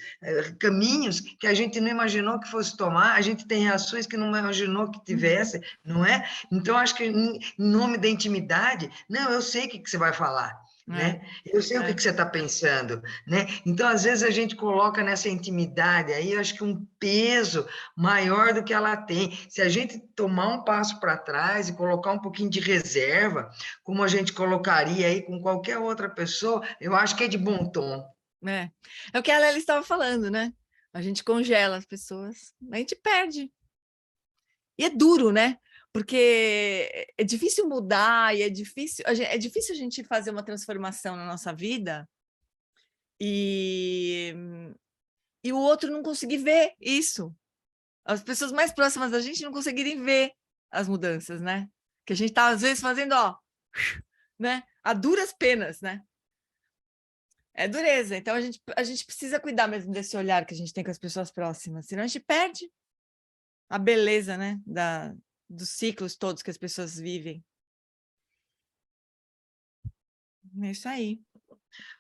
caminhos que a gente não imaginou que fosse tomar, a gente tem reações que não imaginou que tivesse, não é? Então, acho que em nome da intimidade, não, eu sei o que você vai falar. Né? Eu sei o que você está pensando, né? Então, às vezes, a gente coloca nessa intimidade aí, eu acho que um peso maior do que ela tem. Se a gente tomar um passo para trás e colocar um pouquinho de reserva, como a gente colocaria aí com qualquer outra pessoa, eu acho que é de bom tom. É o que a Lélia estava falando, né? A gente congela as pessoas, a gente perde. E é duro, né? Porque é difícil mudar e é difícil a gente fazer uma transformação na nossa vida e o outro não conseguir ver isso. As pessoas mais próximas da gente não conseguirem ver as mudanças, né? Que a gente está, às vezes, fazendo, né? A duras penas, né? É dureza. Então, a gente precisa cuidar mesmo desse olhar que a gente tem com as pessoas próximas, senão a gente perde a beleza, né? Dos ciclos todos que as pessoas vivem. É isso aí.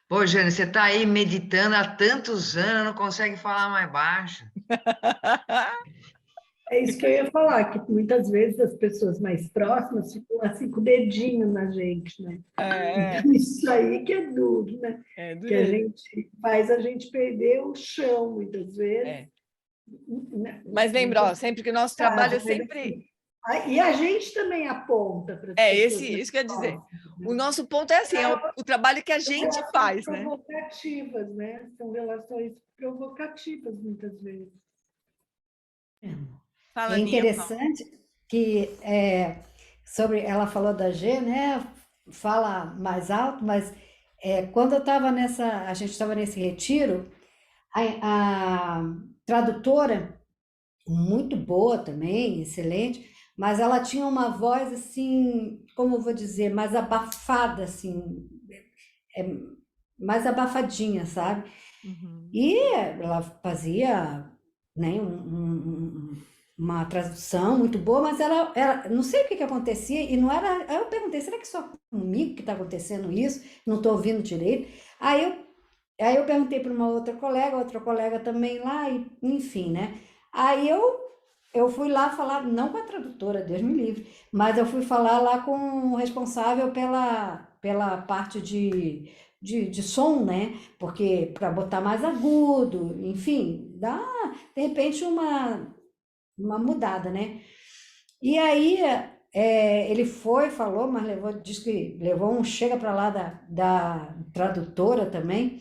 Pô, Jane, você está aí meditando há tantos anos, não consegue falar mais baixo. É isso que eu ia falar, que muitas vezes as pessoas mais próximas ficam assim com o dedinho na gente, né? Então, isso aí que é duro, né? Que a gente faz a gente perder o chão, muitas vezes. Mas lembra, sempre que o nosso trabalho é sempre... E a gente também aponta para as pessoas. Isso que eu ia dizer. O nosso ponto é assim, o trabalho que a gente faz, né? Provocativas, né? São relações provocativas, muitas vezes. É interessante que ela falou da G, né? Fala mais alto, mas quando a gente estava nesse retiro, a tradutora, muito boa também, excelente, mas ela tinha uma voz assim, como eu vou dizer, mais abafada, assim, mais abafadinha, sabe? Uhum. E ela fazia, né, uma tradução muito boa, mas ela não sei o que acontecia, e não era... Aí eu perguntei, será que só comigo que está acontecendo isso? Não estou ouvindo direito. Aí eu perguntei para uma outra colega também lá, e, enfim, né? Aí eu fui lá falar, não com a tradutora, Deus me livre, mas eu fui falar lá com o responsável pela parte de som, né? Porque para botar mais agudo, enfim, dá, de repente, uma mudada, né? E aí ele falou, mas disse que levou um chega para lá da tradutora também.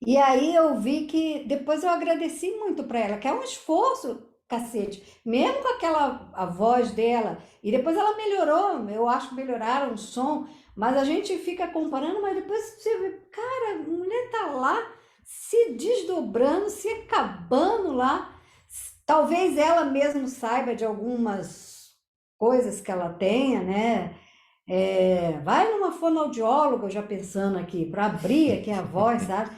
E aí eu vi que depois eu agradeci muito para ela, que é um esforço, cacete, mesmo com a voz dela. E depois ela melhorou, eu acho que melhoraram o som, mas a gente fica comparando, mas depois você vê, cara, a mulher tá lá se desdobrando, se acabando lá. Talvez ela mesma saiba de algumas coisas que ela tenha, né? Vai numa fonoaudióloga, já pensando aqui, para abrir aqui a voz, sabe?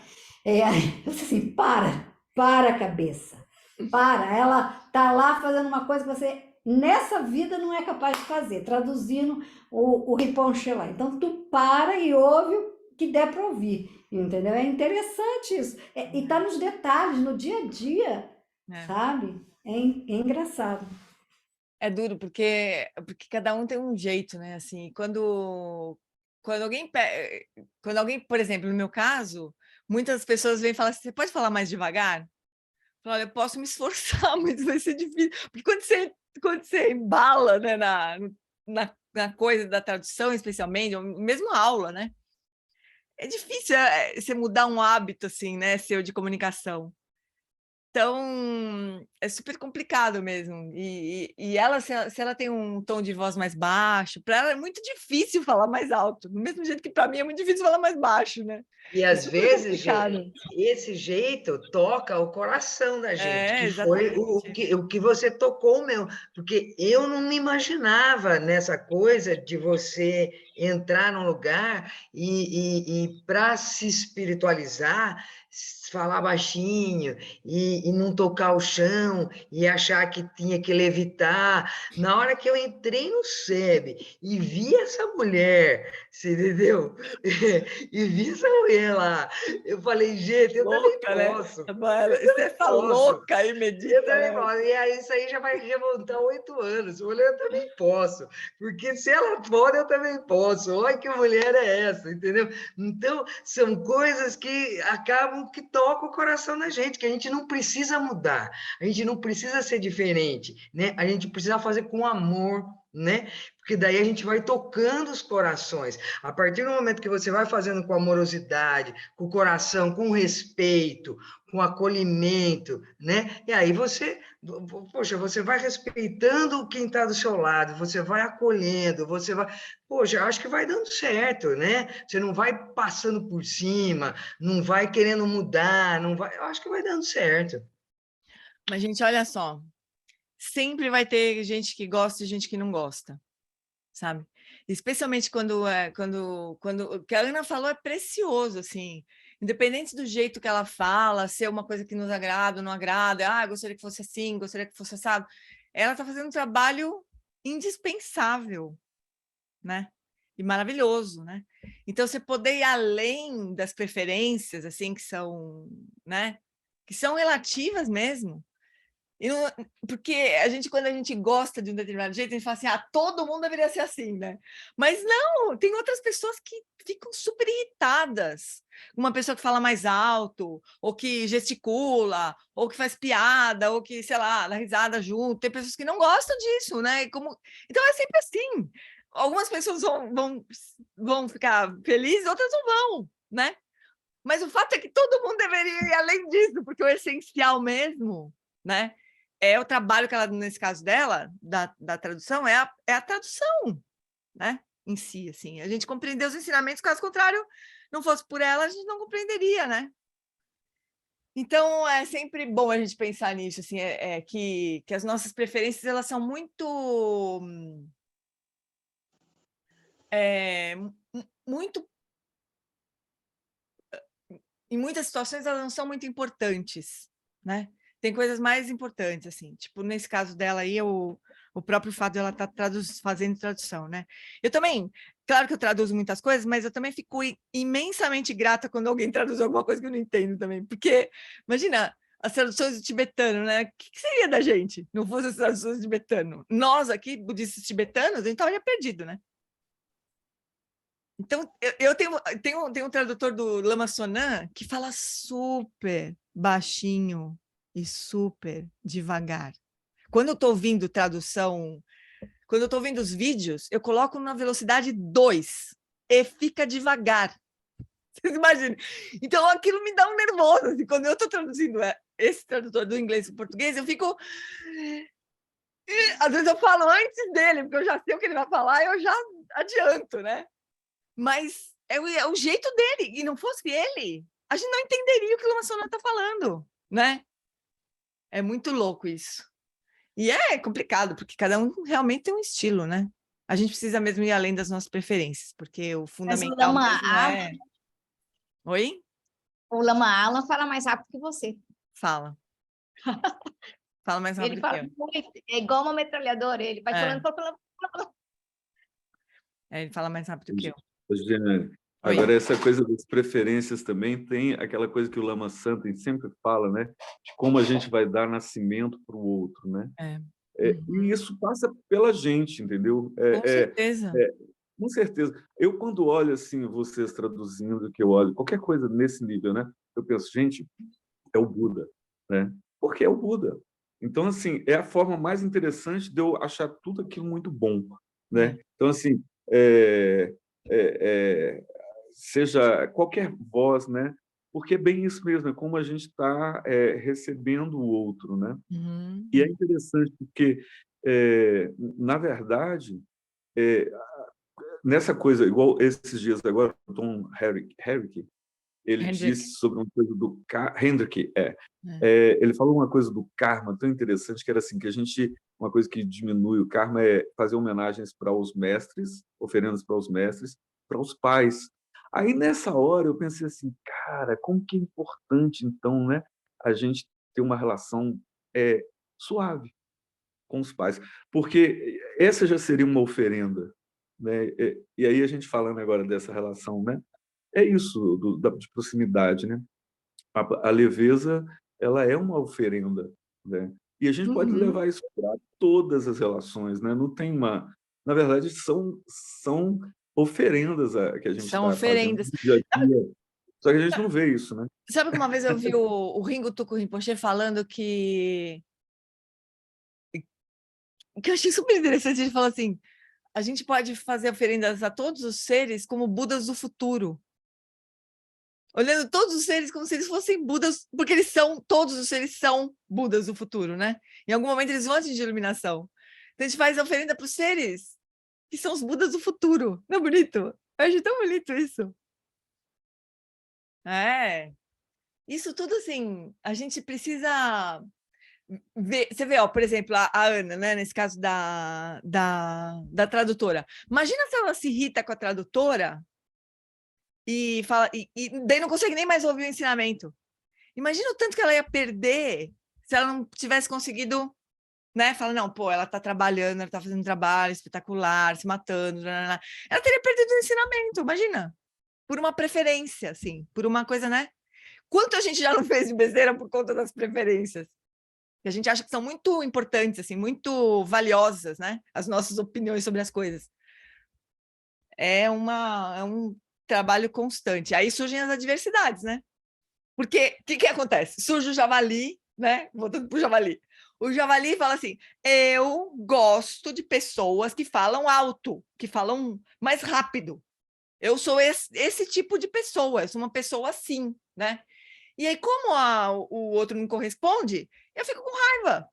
Eu disse assim, para cabeça, ela tá lá fazendo uma coisa que você, nessa vida, não é capaz de fazer, traduzindo o Rinpoche lá. Então, tu para e ouve o que der para ouvir, entendeu? É interessante isso. E tá nos detalhes, no dia a dia, sabe? É engraçado. É duro, porque cada um tem um jeito, né? Assim, quando alguém, por exemplo, no meu caso, muitas pessoas vêm e falam assim, você pode falar mais devagar? Eu falo, olha, eu posso me esforçar, mas vai ser difícil. Porque quando você embala, né, na coisa da tradução, especialmente, ou mesmo a aula, né? É difícil você mudar um hábito, assim, né, seu de comunicação. Então, é super complicado mesmo. E ela, se ela tem um tom de voz mais baixo, para ela é muito difícil falar mais alto. Do mesmo jeito que para mim é muito difícil falar mais baixo, né? E às vezes, gente, esse jeito toca o coração da gente, que foi o que você tocou mesmo. Porque eu não me imaginava nessa coisa de você entrar num lugar e para se espiritualizar, falar baixinho e não tocar o chão e achar que tinha que levitar. Na hora que eu entrei no SEB e vi essa mulher, você entendeu? E vi essa mulher lá, eu falei, gente, eu louca, também posso. Né? Você tá louca aí, medita. Eu também posso. E aí, isso aí já vai remontar 8 anos. Mulher, eu também posso. Porque se ela pode, eu também posso. Olha que mulher é essa, entendeu? Então, são coisas que acabam que tocam o coração da gente, que a gente não precisa mudar, a gente não precisa ser diferente, né? A gente precisa fazer com amor, né? Porque daí a gente vai tocando os corações. A partir do momento que você vai fazendo com amorosidade, com o coração, com respeito, com acolhimento, né? E aí você, poxa, você vai respeitando quem está do seu lado, você vai acolhendo, você vai, poxa, acho que vai dando certo, né? Você não vai passando por cima, não vai querendo mudar, não vai, eu acho que vai dando certo. Mas, gente, olha só, sempre vai ter gente que gosta e gente que não gosta, sabe? Especialmente quando o que a Ana falou é precioso, assim, independente do jeito que ela fala, se é uma coisa que nos agrada ou não agrada, gostaria que fosse assim, gostaria que fosse assado, ela está fazendo um trabalho indispensável, né? E maravilhoso, né? Então, você poder ir além das preferências, assim, que são, né? Que são relativas mesmo. E não, porque quando a gente gosta de um determinado jeito, a gente fala assim, todo mundo deveria ser assim, né? Mas não, tem outras pessoas que ficam super irritadas. Uma pessoa que fala mais alto, ou que gesticula, ou que faz piada, ou que, sei lá, dá risada junto. Tem pessoas que não gostam disso, né? Então é sempre assim. Algumas pessoas vão ficar felizes, outras não vão, né? Mas o fato é que todo mundo deveria ir além disso, porque o essencial mesmo, né? É o trabalho que ela, nesse caso dela, da tradução, é a tradução, né? Em si, assim. A gente compreender os ensinamentos, caso contrário, não fosse por ela, a gente não compreenderia, né? Então, é sempre bom a gente pensar nisso, assim, que as nossas preferências, elas são muito... em muitas situações, elas não são muito importantes, né? Tem coisas mais importantes, assim, tipo, nesse caso dela aí, o próprio fato de ela estar fazendo tradução, né? Eu também, claro que eu traduzo muitas coisas, mas eu também fico imensamente grata quando alguém traduz alguma coisa que eu não entendo também, porque, imagina, as traduções do tibetano, né? O que seria da gente não fosse as traduções do tibetano? Nós aqui, budistas tibetanos, a gente estaria perdido, né? Então, eu tenho um tradutor do Lama Sonan que fala super baixinho e super devagar. Quando eu estou ouvindo tradução, quando eu estou ouvindo os vídeos, eu coloco na velocidade 2 e fica devagar. Vocês imaginam? Então, aquilo me dá um nervoso. Assim, quando eu estou traduzindo esse tradutor do inglês para o português, eu fico... Às vezes eu falo antes dele, porque eu já sei o que ele vai falar, eu já adianto, né? Mas é o jeito dele, e não fosse ele, a gente não entenderia o que o Lama Sonan está falando, né? É muito louco isso. E é complicado, porque cada um realmente tem um estilo, né? A gente precisa mesmo ir além das nossas preferências, porque o fundamental mesmo é... Oi? O Lama Alan fala mais rápido que você. Fala. Fala mais rápido ele fala que eu. Muito, é igual uma metralhadora, ele vai falando... Ele fala mais rápido que eu. Jeane, agora essa coisa das preferências também tem aquela coisa que o Lama Santen sempre fala, né? De como a gente vai dar nascimento para o outro, né? E isso passa pela gente, entendeu? Com certeza. Com certeza. Eu, quando olho assim, vocês traduzindo, que eu olho, qualquer coisa nesse nível, né? Eu penso, gente, é o Buda, né? Porque é o Buda. Então, assim, é a forma mais interessante de eu achar tudo aquilo muito bom, né? Então, assim, seja qualquer voz, né? porque é bem isso mesmo, é como a gente está recebendo o outro, né? Uhum. E é interessante porque, na verdade, nessa coisa, igual esses dias agora, o Tom Herrick, ele disse sobre uma coisa do Hendrick, ele falou uma coisa do karma tão interessante, que era assim, que uma coisa que diminui o karma é fazer homenagens para os mestres, oferendas para os mestres, para os pais. Aí, nessa hora, eu pensei assim, cara, como que é importante, então, né, a gente ter uma relação suave com os pais, porque essa já seria uma oferenda, né? E aí a gente falando agora dessa relação, né? É isso de proximidade, né? A leveza, ela é uma oferenda, né? E a gente pode levar isso para todas as relações, né? Não tem uma... Na verdade, são oferendas que a gente São está fazendo oferendas. no dia a dia. Só que a gente não vê isso, né? Sabe que uma vez eu vi o Ringo Tuco Rinpoche falando que eu achei super interessante. Ele falou assim, a gente pode fazer oferendas a todos os seres como Budas do futuro. Olhando todos os seres como se eles fossem Budas, porque todos os seres são Budas do futuro, né? Em algum momento eles vão atingir iluminação. Então a gente faz a oferenda para os seres que são os Budas do futuro. Não é bonito? Eu acho tão bonito isso. Isso tudo assim, a gente precisa ver. Você vê, ó, por exemplo, a Ana, né? Nesse caso da tradutora. Imagina se ela se irrita com a tradutora e fala, e daí não consegue nem mais ouvir o ensinamento. Imagina o tanto que ela ia perder se ela não tivesse conseguido, né? Fala, não, pô, ela está trabalhando, ela está fazendo um trabalho espetacular, se matando, ela teria perdido o ensinamento, imagina, por uma preferência, assim, por uma coisa, né? Quanto a gente já não fez de besteira por conta das preferências? Que a gente acha que são muito importantes, assim, muito valiosas, né? As nossas opiniões sobre as coisas. É um trabalho constante. Aí surgem as adversidades, né? Porque o que acontece? Surge o javali, né? Voltando para o javali. O javali fala assim, eu gosto de pessoas que falam alto, que falam mais rápido. Eu sou esse tipo de pessoa, eu sou uma pessoa assim, né? E aí, como o outro não corresponde, eu fico com raiva.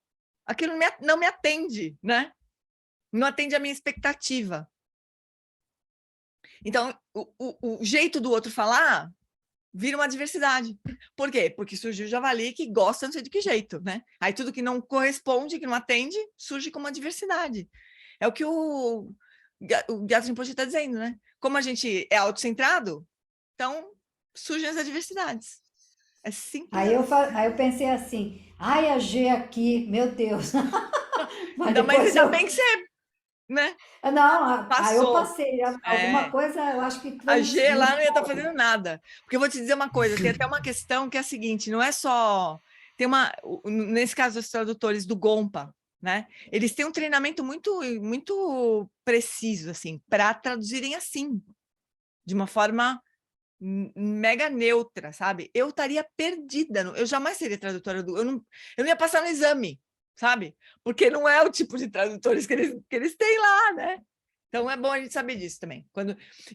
Aquilo não me atende, né? Não atende a minha expectativa. Então, o jeito do outro falar vira uma adversidade. Por quê? Porque surgiu o javali que gosta não sei de que jeito, né? Aí tudo que não corresponde, que não atende, surge como adversidade. É o que o Gyatso Rinpoche está dizendo, né? Como a gente é autocentrado, então surgem as adversidades. É simples. Aí eu pensei assim, ai, a G aqui, meu Deus. Mas ainda bem que você, né? Não, passou. Aí eu passei. Alguma coisa, eu acho que... A G lá não ia estar fazendo nada. Porque eu vou te dizer uma coisa, tem até uma questão que é a seguinte, não é só... Nesse caso, os tradutores do Gompa, né? Eles têm um treinamento muito, muito preciso, assim, para traduzirem assim, de uma forma mega neutra, sabe? Eu estaria perdida, eu jamais seria tradutora eu não ia passar no exame, sabe? Porque não é o tipo de tradutores que eles têm lá, né? Então é bom a gente saber disso também.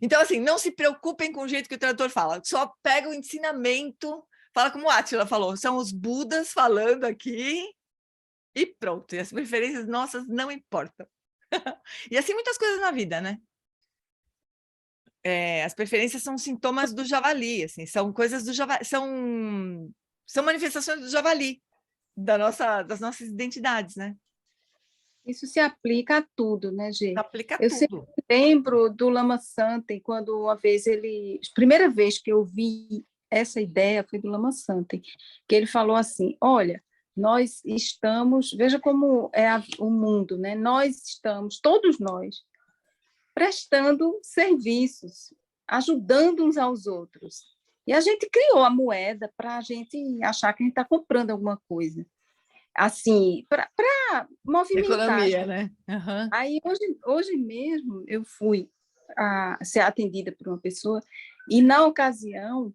Então, assim, não se preocupem com o jeito que o tradutor fala, só pega o ensinamento, fala como o Átila falou, são os Budas falando aqui e pronto. E as preferências nossas não importam. E assim muitas coisas na vida, né? As preferências são sintomas do javali, assim, são coisas do javali, são manifestações do javali, das nossas identidades, né? Isso se aplica a tudo, né, Gê? Aplica a eu tudo. sempre lembro do Lama Santen, quando uma vez primeira vez que eu vi essa ideia foi do Lama Santen, que ele falou assim, olha, nós estamos, veja como é o mundo, né? Nós estamos, todos nós, prestando serviços, ajudando uns aos outros. E a gente criou a moeda para a gente achar que a gente está comprando alguma coisa. Assim, para movimentar. Economia, né? Uhum. Aí, hoje mesmo, eu fui ser atendida por uma pessoa e, na ocasião,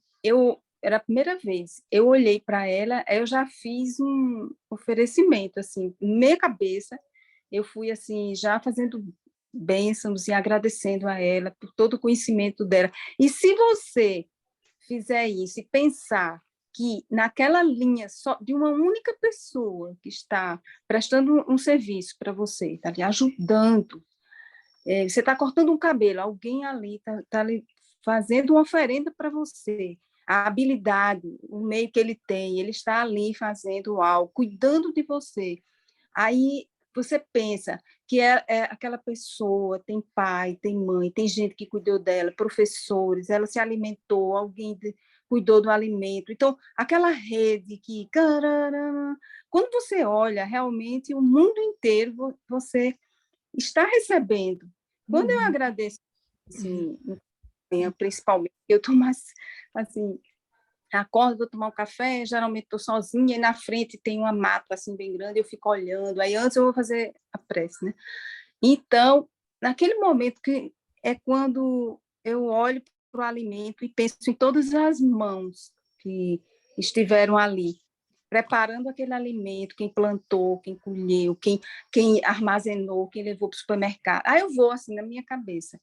era a primeira vez, eu olhei para ela, eu já fiz um oferecimento, assim, na minha cabeça, eu fui, assim, já fazendo bênçãos e agradecendo a ela por todo o conhecimento dela. E se você fizer isso e pensar que naquela linha só de uma única pessoa que está prestando um serviço para você, está lhe ajudando, você está cortando um cabelo, alguém ali está lhe fazendo uma oferenda para você, a habilidade, o meio que ele tem, ele está ali fazendo algo, cuidando de você. Aí você pensa que aquela pessoa tem pai, tem mãe, tem gente que cuidou dela, professores, ela se alimentou, alguém cuidou do alimento. Então, aquela rede que... Quando você olha, realmente, o mundo inteiro você está recebendo. Quando eu agradeço, assim, principalmente, eu estou mais, assim... Acordo, vou tomar um café, geralmente estou sozinha, e na frente tem uma mata assim bem grande, eu fico olhando, aí antes eu vou fazer a prece, né? Então, naquele momento que é quando eu olho para o alimento e penso em todas as mãos que estiveram ali, preparando aquele alimento, quem plantou, quem colheu, quem armazenou, quem levou para o supermercado. Aí eu vou assim na minha cabeça,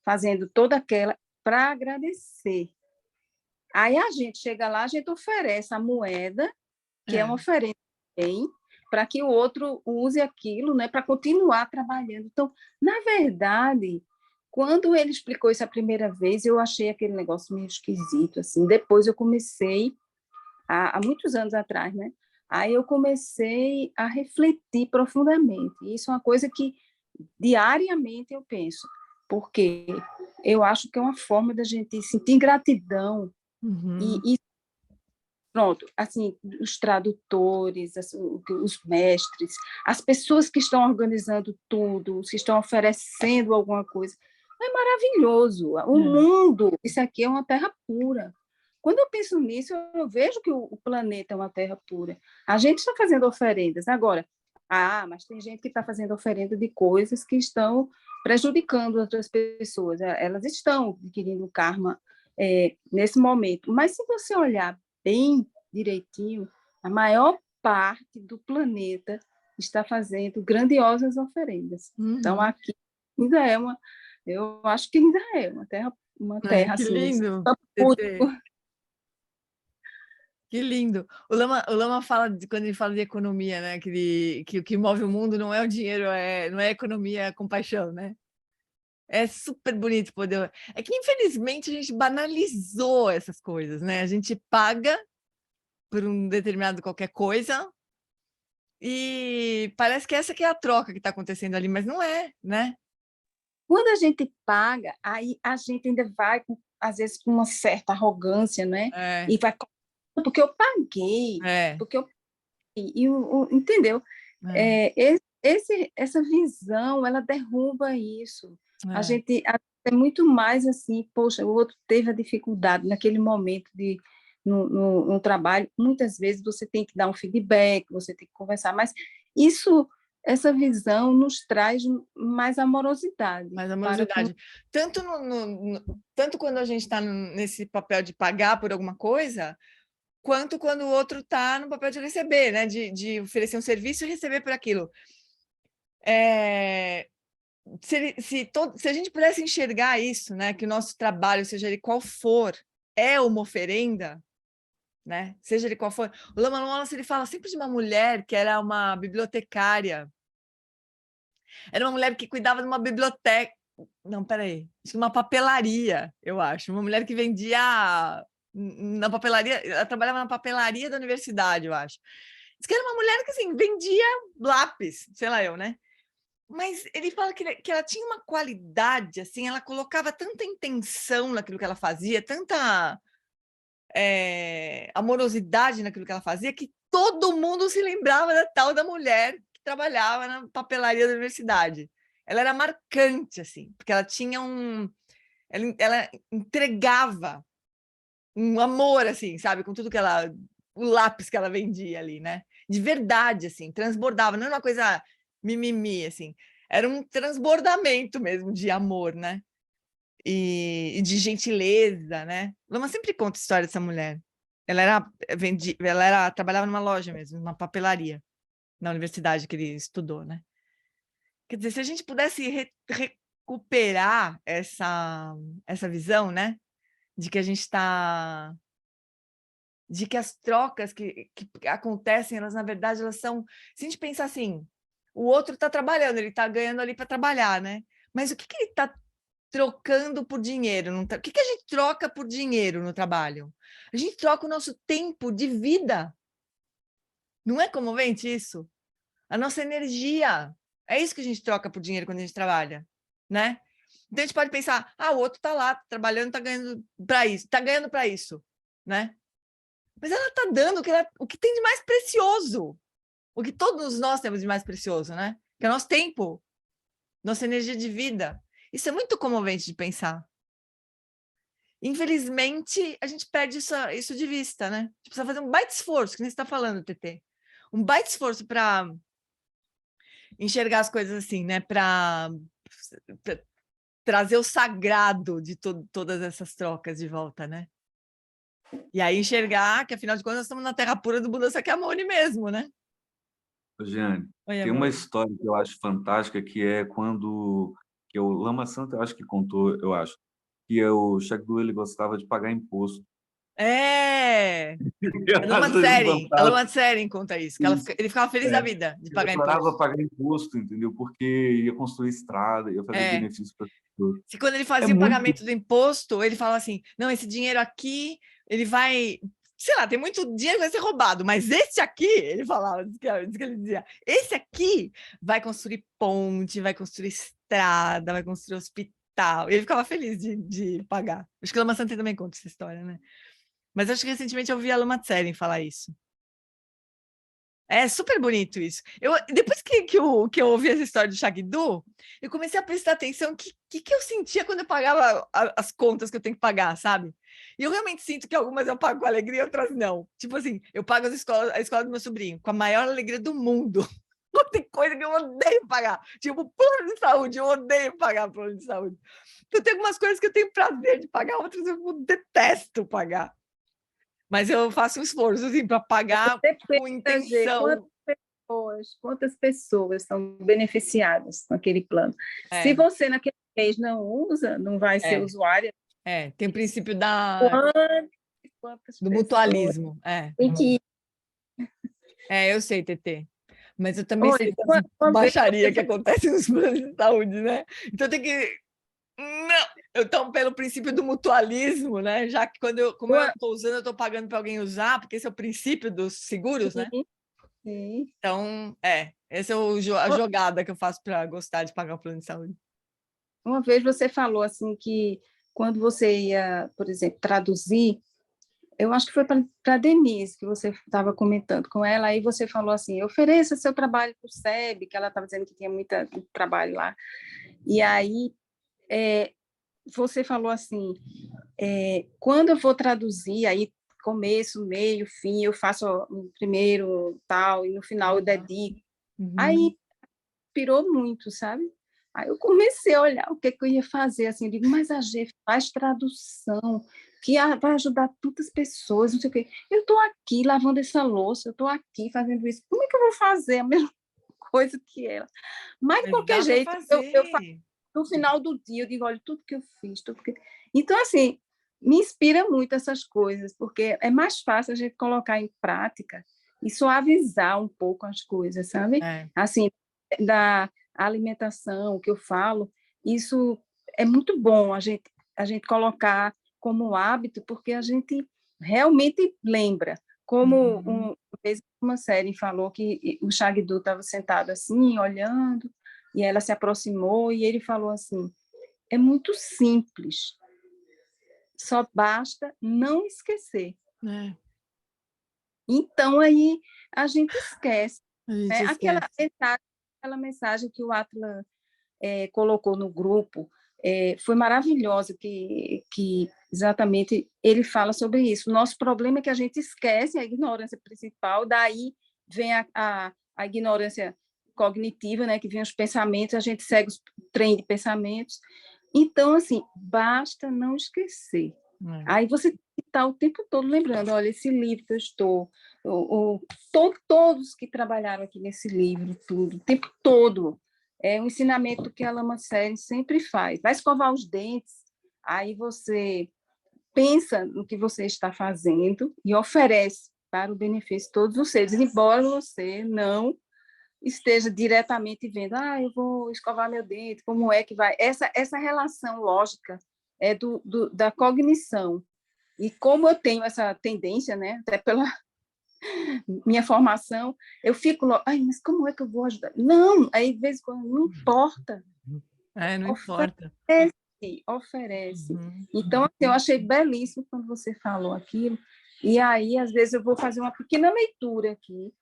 fazendo toda aquela para agradecer. Aí a gente chega lá, a gente oferece a moeda, que é uma oferenda também, para que o outro use aquilo, né, para continuar trabalhando. Então, na verdade, quando ele explicou isso a primeira vez, eu achei aquele negócio meio esquisito, assim. Depois eu comecei, há muitos anos atrás, né? Aí eu comecei a refletir profundamente. Isso é uma coisa que diariamente eu penso, porque eu acho que é uma forma da gente sentir gratidão. E pronto, assim, os tradutores, os mestres, as pessoas que estão organizando tudo, que estão oferecendo alguma coisa, é maravilhoso. O mundo, isso aqui é uma terra pura. Quando eu penso nisso, eu vejo que o planeta é uma terra pura. A gente está fazendo oferendas. Agora, mas tem gente que está fazendo oferenda de coisas que estão prejudicando outras pessoas. Elas estão adquirindo karma nesse momento. Mas se você olhar bem direitinho, a maior parte do planeta está fazendo grandiosas oferendas. Então, aqui ainda eu acho que ainda é uma terra que assim, lindo! Que lindo! O Lama fala, quando ele fala de economia, né, que o que move o mundo não é o dinheiro, não é a economia, é a compaixão, né? É super bonito poder... É que, infelizmente, a gente banalizou essas coisas, né? A gente paga por um determinado qualquer coisa e parece que essa que é a troca que está acontecendo ali, mas não é, né? Quando a gente paga, aí a gente ainda vai, às vezes, com uma certa arrogância, né? E vai... Porque eu paguei, porque eu... entendeu? Essa visão, ela derruba isso. A gente é muito mais assim, poxa, o outro teve a dificuldade naquele momento no trabalho, muitas vezes você tem que dar um feedback, você tem que conversar, mas essa visão nos traz mais amorosidade. Mais amorosidade. Tanto quando a gente está nesse papel de pagar por alguma coisa, quanto quando o outro está no papel de receber, né? De oferecer um serviço e receber por aquilo. Se a gente pudesse enxergar isso, né? Que o nosso trabalho, seja ele qual for, é uma oferenda, né? Seja ele qual for. O Lama Wallace, ele fala sempre de uma mulher que era uma bibliotecária. Era uma mulher que cuidava de uma biblioteca. Não, peraí. Uma papelaria, eu acho. Uma mulher que vendia na papelaria, ela trabalhava na papelaria da universidade, eu acho. Diz que era uma mulher que, assim, vendia lápis, sei lá eu, né? Mas ele fala que ela tinha uma qualidade, assim, ela colocava tanta intenção naquilo que ela fazia, tanta amorosidade naquilo que ela fazia, que todo mundo se lembrava da tal da mulher que trabalhava na papelaria da universidade. Ela era marcante, assim, porque ela tinha ela entregava um amor, assim, sabe? Com tudo que o lápis que ela vendia ali, né? De verdade, assim, transbordava, não era uma coisa mimimi, assim. Era um transbordamento mesmo de amor, né? E de gentileza, né? Lama sempre conta a história dessa mulher. Ela trabalhava numa loja mesmo, numa papelaria, na universidade que ele estudou, né? Quer dizer, se a gente pudesse recuperar essa visão, né? de que a gente está... de que as trocas que acontecem, elas, na verdade, elas são... Se a gente pensar assim, o outro está trabalhando, ele está ganhando ali para trabalhar, né? Mas o que ele está trocando por dinheiro? O que a gente troca por dinheiro no trabalho? A gente troca o nosso tempo de vida. Não é comovente isso? A nossa energia. É isso que a gente troca por dinheiro quando a gente trabalha, né? Então a gente pode pensar, o outro está lá, trabalhando, está ganhando para isso, né? Mas ela está dando o que tem de mais precioso, o que todos nós temos de mais precioso, né? Que é o nosso tempo, nossa energia de vida. Isso é muito comovente de pensar. Infelizmente, a gente perde isso de vista, né? A gente precisa fazer um baita esforço, que nem você está falando, TT. Um baita esforço para enxergar as coisas assim, né? Para trazer o sagrado de todas essas trocas de volta, né? E aí enxergar que, afinal de contas, nós estamos na terra pura do Buda Sakyamuni mesmo, né? Jeane, Oi, tem amor. uma história que eu acho fantástica, que é quando que o Lama Santa, eu acho que contou, que o Shagdu, ele gostava de pagar imposto. A Lama Tsering conta isso, que ele ficava feliz da vida de pagar imposto. Ele adorava pagar imposto, entendeu? Porque ia construir estrada, ia fazer benefícios para as pessoas. Se quando ele fazia o pagamento do imposto, ele falava assim, não, esse dinheiro aqui, ele vai... Sei lá, tem muito dinheiro que vai ser roubado, mas esse aqui, ele falava, diz que ele dizia, esse aqui vai construir ponte, vai construir estrada, vai construir hospital. E ele ficava feliz de pagar. Acho que o Lama Santa também conta essa história, né? Mas acho que recentemente eu vi a Lama Tsering falar isso. É super bonito isso. Depois que eu ouvi essa história do Shagdu, eu comecei a prestar atenção no que eu sentia quando eu pagava as contas que eu tenho que pagar, sabe? E eu realmente sinto que algumas eu pago com alegria e outras não. Tipo assim, eu pago a escola do meu sobrinho com a maior alegria do mundo. Tem coisa que eu odeio pagar. Tipo, plano de saúde, eu odeio pagar plano de saúde. Então tem algumas coisas que eu tenho prazer de pagar, outras eu detesto pagar. Mas eu faço um esforço assim, para pagar com intenção. Quantas pessoas são beneficiadas com aquele plano? Se você naquele mês não usa, não vai ser usuária. Tem o princípio do mutualismo. Tem que... eu sei, TT. Mas eu também sei a baixaria que acontece nos planos de saúde, né? Então tem que... Não! Então, pelo princípio do mutualismo, né? Já que como eu estou usando, eu estou pagando para alguém usar, porque esse é o princípio dos seguros, né? Sim. Então, essa é a jogada que eu faço para gostar de pagar o plano de saúde. Uma vez você falou assim que quando você ia, por exemplo, traduzir, eu acho que foi para a Denise que você estava comentando com ela, aí você falou assim, ofereça seu trabalho para o SEB, que ela estava dizendo que tinha muito trabalho lá. E aí você falou assim, quando eu vou traduzir, aí começo, meio, fim, eu faço o primeiro tal, e no final eu dedico. Aí pirou muito, sabe? Aí eu comecei a olhar o que eu ia fazer, assim, eu digo, mas a G faz tradução, que vai ajudar tantas pessoas, não sei o quê. Eu estou aqui lavando essa louça, eu estou aqui fazendo isso, como é que eu vou fazer a mesma coisa que ela? Mas de qualquer jeito, eu faço. No final do dia, eu digo, olha, tudo que eu fiz, tudo que... Então, assim, me inspira muito essas coisas, porque é mais fácil a gente colocar em prática e suavizar um pouco as coisas, sabe? Assim, da alimentação, que eu falo, isso é muito bom a gente colocar como hábito, porque a gente realmente lembra. Como uma série falou que o Shagdu estava sentado assim, olhando, e ela se aproximou e ele falou assim, é muito simples, só basta não esquecer. Então, aí a gente esquece. Aquela mensagem que o Atila colocou no grupo foi maravilhosa, que exatamente ele fala sobre isso. O nosso problema é que a gente esquece a ignorância principal, daí vem a ignorância cognitiva, né, que vem os pensamentos, a gente segue os trem de pensamentos. Então, assim, basta não esquecer. Aí você está o tempo todo lembrando, olha, esse livro que eu estou, todos que trabalharam aqui nesse livro, tudo, o tempo todo. É um ensinamento que a Lama Tsering sempre faz. Vai escovar os dentes, aí você pensa no que você está fazendo e oferece para o benefício de todos os seres, embora você não esteja diretamente vendo, eu vou escovar meu dente, como é que vai? Essa relação lógica é da cognição. E como eu tenho essa tendência, né, até pela minha formação, eu fico, mas como é que eu vou ajudar? Não, aí de vez em quando, não importa. Não importa. Oferece. Então, assim, eu achei belíssimo quando você falou aquilo, e aí, às vezes, eu vou fazer uma pequena leitura aqui,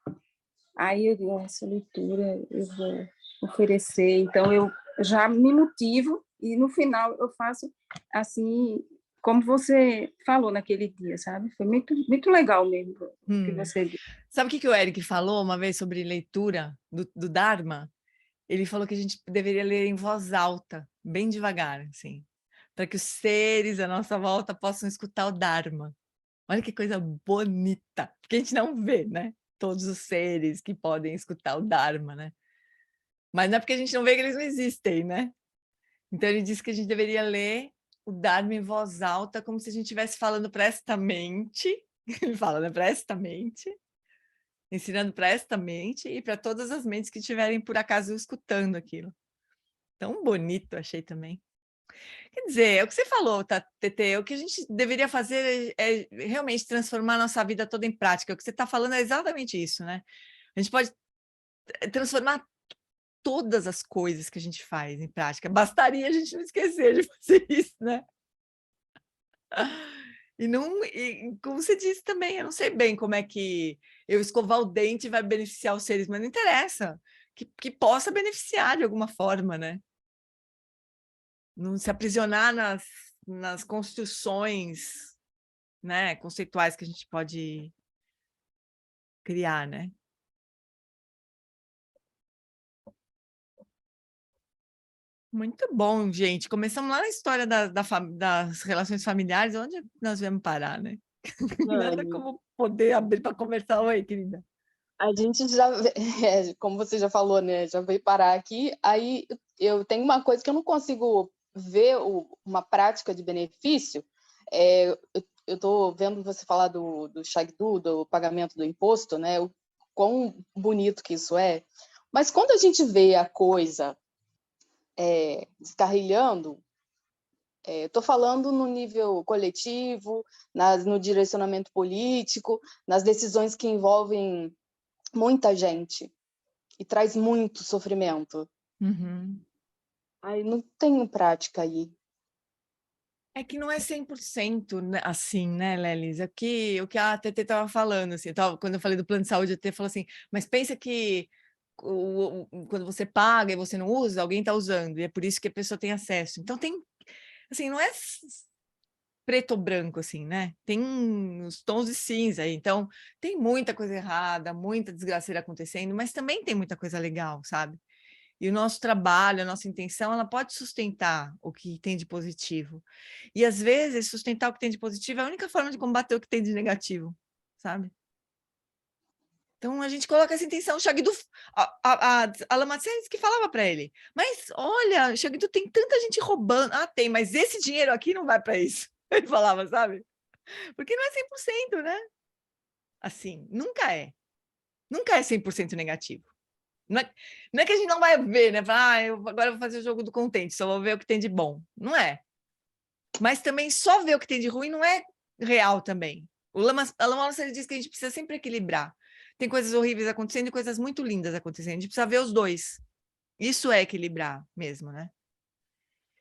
aí eu digo, essa leitura eu vou oferecer, então eu já me motivo, e no final eu faço assim, como você falou naquele dia, sabe? Foi muito, muito legal mesmo o que você disse. Sabe o que o Eric falou uma vez sobre leitura do Dharma? Ele falou que a gente deveria ler em voz alta, bem devagar, assim, para que os seres à nossa volta possam escutar o Dharma. Olha que coisa bonita, porque a gente não vê, né? Todos os seres que podem escutar o Dharma, né? Mas não é porque a gente não vê que eles não existem, né? Então ele disse que a gente deveria ler o Dharma em voz alta, como se a gente estivesse falando para esta mente, ele fala, né? Para esta mente, ensinando para esta mente e para todas as mentes que estiverem, por acaso, escutando aquilo. Tão bonito, achei também. Quer dizer, é o que você falou, tá, Tetê? O que a gente deveria fazer é realmente transformar a nossa vida toda em prática. O que você está falando é exatamente isso, né? A gente pode transformar todas as coisas que a gente faz em prática. Bastaria a gente não esquecer de fazer isso, né? E como você disse também, eu não sei bem como é que eu escovar o dente vai beneficiar os seres, mas não interessa. Que possa beneficiar de alguma forma, né? Não se aprisionar nas construções, né, conceituais que a gente pode criar, né? Muito bom, gente. Começamos lá na história das relações familiares, onde nós viemos parar, né? Nada como poder abrir para conversar. Oi, querida. A gente já, como você já falou, né? Já veio parar aqui. Aí eu tenho uma coisa que eu não consigo ver uma prática de benefício. Eu estou vendo você falar do Shagdu, do pagamento do imposto, né? O quão bonito que isso é. Mas quando a gente vê a coisa descarrilhando, estou falando no nível coletivo, no direcionamento político, nas decisões que envolvem muita gente e traz muito sofrimento. Aí não tenho prática aí. É que não é 100% assim, né, Lelis? O que a Tetê estava falando, assim, quando eu falei do plano de saúde, a Tetê falou assim, mas pensa que quando você paga e você não usa, alguém está usando, e é por isso que a pessoa tem acesso. Então tem, assim, não é preto ou branco, assim, né? Tem os tons de cinza aí. Então tem muita coisa errada, muita desgraceira acontecendo, mas também tem muita coisa legal, sabe? E o nosso trabalho, a nossa intenção, ela pode sustentar o que tem de positivo. E, às vezes, sustentar o que tem de positivo é a única forma de combater o que tem de negativo, sabe? Então, a gente coloca essa intenção. O Shagdu, a Lama Tsering que falava para ele, mas, olha, Shagdu, tem tanta gente roubando. Ah, tem, mas esse dinheiro aqui não vai para isso. Ele falava, sabe? Porque não é 100%, né? Assim, nunca é. Nunca é 100% negativo. Não é que a gente não vai ver, né? Agora eu vou fazer o jogo do contente, só vou ver o que tem de bom. Não é. Mas também só ver o que tem de ruim não é real também. A Lama diz que a gente precisa sempre equilibrar. Tem coisas horríveis acontecendo e coisas muito lindas acontecendo. A gente precisa ver os dois. Isso é equilibrar mesmo, né?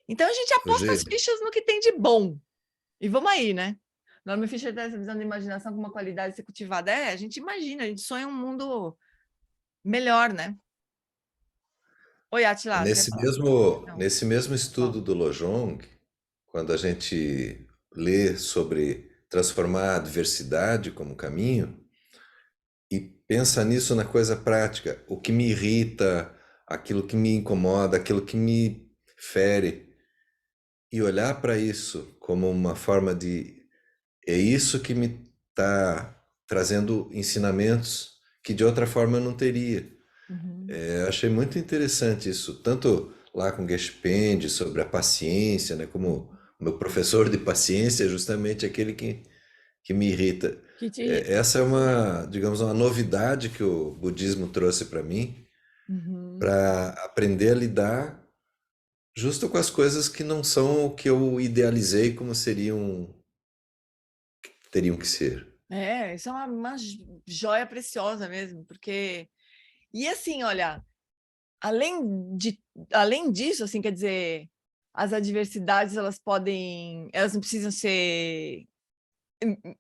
Então a gente aposta as fichas no que tem de bom. E vamos aí, né? Norman Fischer tem essa visão de imaginação com uma qualidade ser cultivada. A gente imagina, a gente sonha um mundo melhor, né? Oi, Atila. Nesse mesmo estudo do Lojong, quando a gente lê sobre transformar a diversidade como caminho e pensa nisso na coisa prática, o que me irrita, aquilo que me incomoda, aquilo que me fere, e olhar para isso como uma forma de... É isso que me está trazendo ensinamentos que de outra forma eu não teria. Achei muito interessante isso, tanto lá com Geshe Pende, sobre a paciência, né, como meu professor de paciência é justamente aquele que me irrita. Que te irrita. Essa é uma, digamos, uma novidade que o budismo trouxe para mim, para aprender a lidar justo com as coisas que não são o que eu idealizei como teriam que ser. Isso é uma joia preciosa mesmo, porque... E assim, olha, além disso, assim, quer dizer, as adversidades, elas não precisam ser...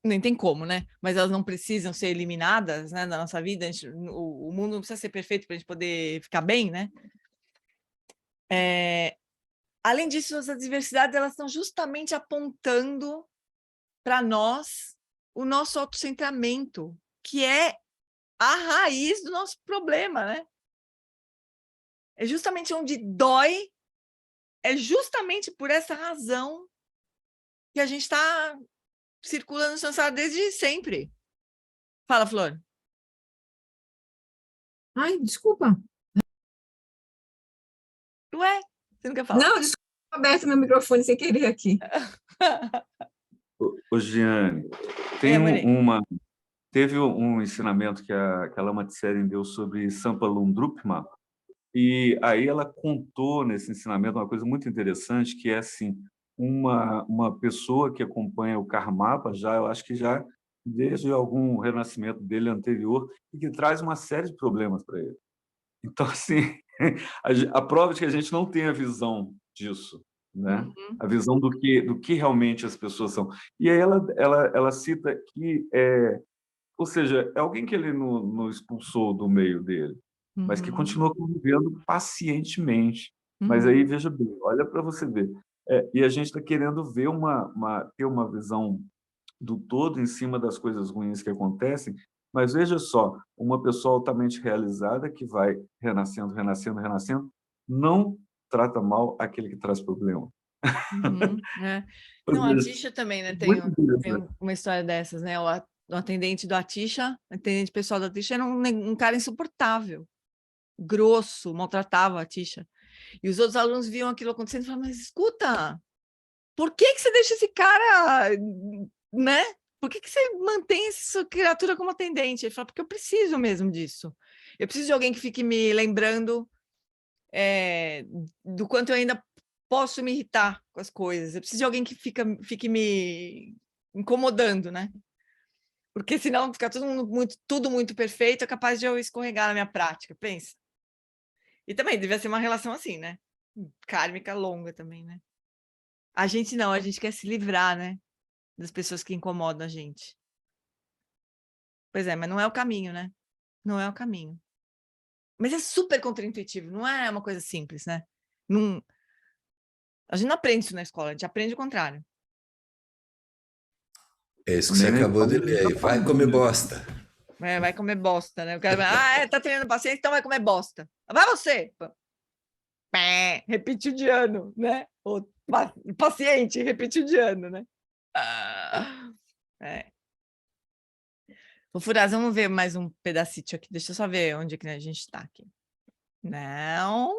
Nem tem como, né? Mas elas não precisam ser eliminadas, né, da nossa vida. O mundo não precisa ser perfeito para a gente poder ficar bem, né? Além disso, as adversidades, elas estão justamente apontando para nós o nosso autocentramento, que é a raiz do nosso problema, né? É justamente onde dói, é justamente por essa razão que a gente está circulando no sansário desde sempre. Fala, Flor. Ai, desculpa. Ué, você não quer falar? Não, desculpa, aberto meu microfone sem querer aqui. Ô, Giane, teve um ensinamento que a Lama Tseren deu sobre Sampalung Drukpa, e aí ela contou nesse ensinamento uma coisa muito interessante, que é assim, uma pessoa que acompanha o Karmapa, eu acho que já desde algum renascimento dele anterior, e que traz uma série de problemas para ele. Então, assim, a prova de que a gente não tem a visão disso, né? A visão do que realmente as pessoas são. E aí ela cita que, ou seja, é alguém que ele não expulsou do meio dele, mas que continua convivendo pacientemente. Mas aí, veja bem, olha para você ver. E a gente está querendo ver ter uma visão do todo em cima das coisas ruins que acontecem, mas veja só, uma pessoa altamente realizada que vai renascendo, renascendo, renascendo, não trata mal aquele que traz problema. Não, a Atisha também, né? Tem uma história dessas, né? O atendente do Atisha, atendente pessoal do Atisha, era um cara insuportável, grosso, maltratava a Atisha. E os outros alunos viam aquilo acontecendo e falavam, mas escuta, por que você deixa esse cara, né? Por que você mantém essa criatura como atendente? Ele fala, porque eu preciso mesmo disso. Eu preciso de alguém que fique me lembrando do quanto eu ainda posso me irritar com as coisas. Eu preciso de alguém que fique me incomodando, né? Porque senão fica tudo muito perfeito, é capaz de eu escorregar na minha prática, pensa. E também devia ser uma relação assim, né? Kármica longa também, né? A gente não, a gente quer se livrar, né? Das pessoas que incomodam a gente. Pois é, mas não é o caminho, né? Não é o caminho. Mas é super contraintuitivo, não é uma coisa simples, né? A gente não aprende isso na escola, a gente aprende o contrário. É isso que você acabou de ler aí. Vai comer bosta. Vai comer bosta, né? O cara tá treinando paciente, então vai comer bosta. Vai você! Repetidiano, né? O paciente repetidiano, né? Furaz, vamos ver mais um pedacito aqui. Deixa eu só ver onde que a gente está aqui. Não.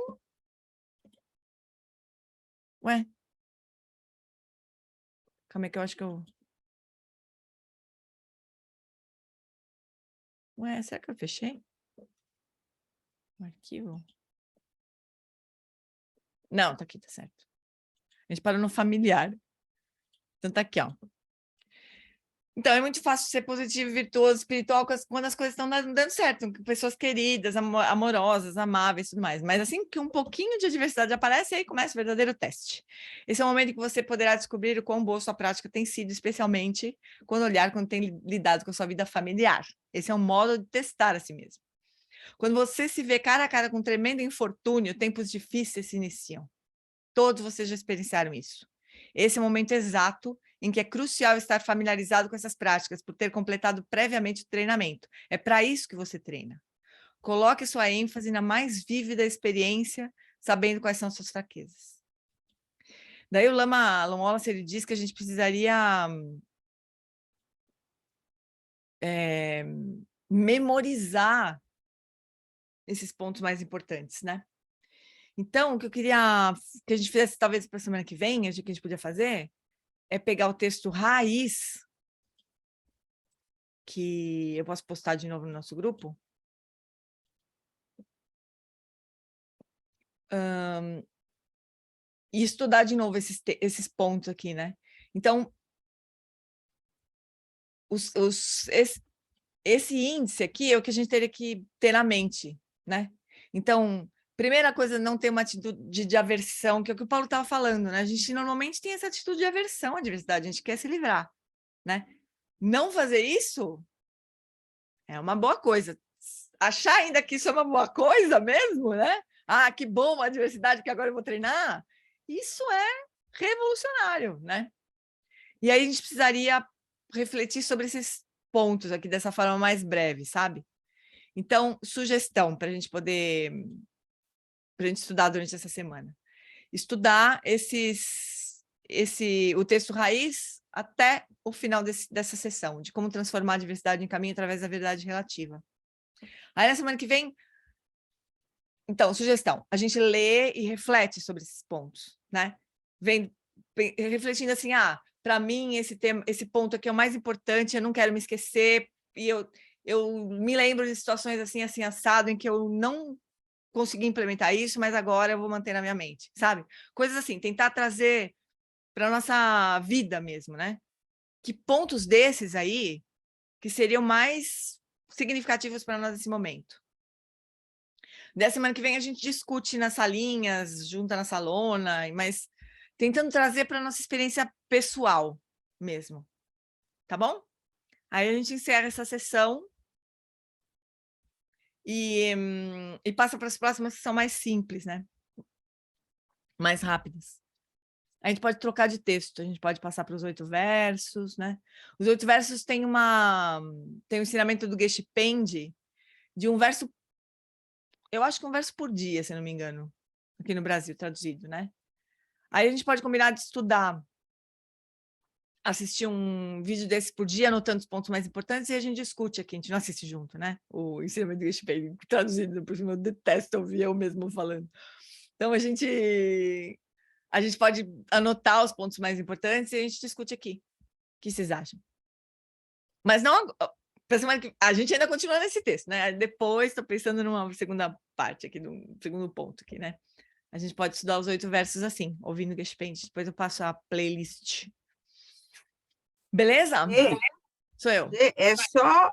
Ué. Calma aí que eu acho que eu... Ué, será que eu fechei? O arquivo? Não, tá aqui, tá certo. A gente parou no familiar. Então tá aqui, ó. Então, é muito fácil ser positivo, virtuoso, espiritual, quando as coisas estão dando certo, com pessoas queridas, amorosas, amáveis e tudo mais. Mas assim que um pouquinho de adversidade aparece, aí começa o verdadeiro teste. Esse é o momento em que você poderá descobrir o quão boa sua prática tem sido, especialmente quando tem lidado com a sua vida familiar. Esse é um modo de testar a si mesmo. Quando você se vê cara a cara com um tremendo infortúnio, tempos difíceis se iniciam. Todos vocês já experienciaram isso. Esse é o momento exato em que é crucial estar familiarizado com essas práticas, por ter completado previamente o treinamento. É para isso que você treina. Coloque sua ênfase na mais vívida experiência, sabendo quais são suas fraquezas. Daí o Lama Wallace, ele diz que a gente precisaria memorizar esses pontos mais importantes, né? Então, o que eu queria que a gente fizesse, talvez, para a semana que vem, o que a gente podia fazer, é pegar o texto raiz, que eu posso postar de novo no nosso grupo, e estudar de novo esses pontos aqui, né? Então, esse índice aqui é o que a gente teria que ter na mente, né? Então, primeira coisa, não ter uma atitude de aversão, que é o que o Paulo estava falando, né? A gente normalmente tem essa atitude de aversão à diversidade, a gente quer se livrar, né? Não fazer isso é uma boa coisa. Achar ainda que isso é uma boa coisa mesmo, né? Ah, que bom a diversidade que agora eu vou treinar. Isso é revolucionário, né? E aí a gente precisaria refletir sobre esses pontos aqui dessa forma mais breve, sabe? Então, sugestão para a gente poder, para a gente estudar durante essa semana. Estudar o texto raiz até o final dessa sessão, de como transformar a diversidade em caminho através da verdade relativa. Aí, na semana que vem, então, sugestão, a gente lê e reflete sobre esses pontos, né? Refletindo assim, para mim, esse ponto aqui é o mais importante, eu não quero me esquecer, e eu me lembro de situações assim, assado, em que eu não consegui implementar isso, mas agora eu vou manter na minha mente, sabe? Coisas assim, tentar trazer para a nossa vida mesmo, né? Que pontos desses aí que seriam mais significativos para nós nesse momento. Da semana que vem a gente discute nas salinhas, junta na salona, mas tentando trazer para a nossa experiência pessoal mesmo, tá bom? Aí a gente encerra essa sessão e passa para as próximas que são mais simples, né? Mais rápidas. A gente pode trocar de texto, a gente pode passar para os 8 versos, né? Os 8 versos tem o ensinamento do Geshe Pende de um verso, eu acho que um verso por dia, se não me engano, aqui no Brasil, traduzido, né? Aí a gente pode combinar de estudar, assistir um vídeo desse por dia, anotando os pontos mais importantes, e a gente discute aqui, a gente não assiste junto, né? O ensinamento do Geshe Pende traduzido, por cima, eu detesto ouvir eu mesmo falando. Então, a gente pode anotar os pontos mais importantes e a gente discute aqui. O que vocês acham? Mas não... A gente ainda continua nesse texto, né? Depois, estou pensando numa segunda parte aqui, num segundo ponto aqui, né? A gente pode estudar os 8 versos assim, ouvindo Geshe Pende. Depois eu passo a playlist. Beleza? Sou eu. É só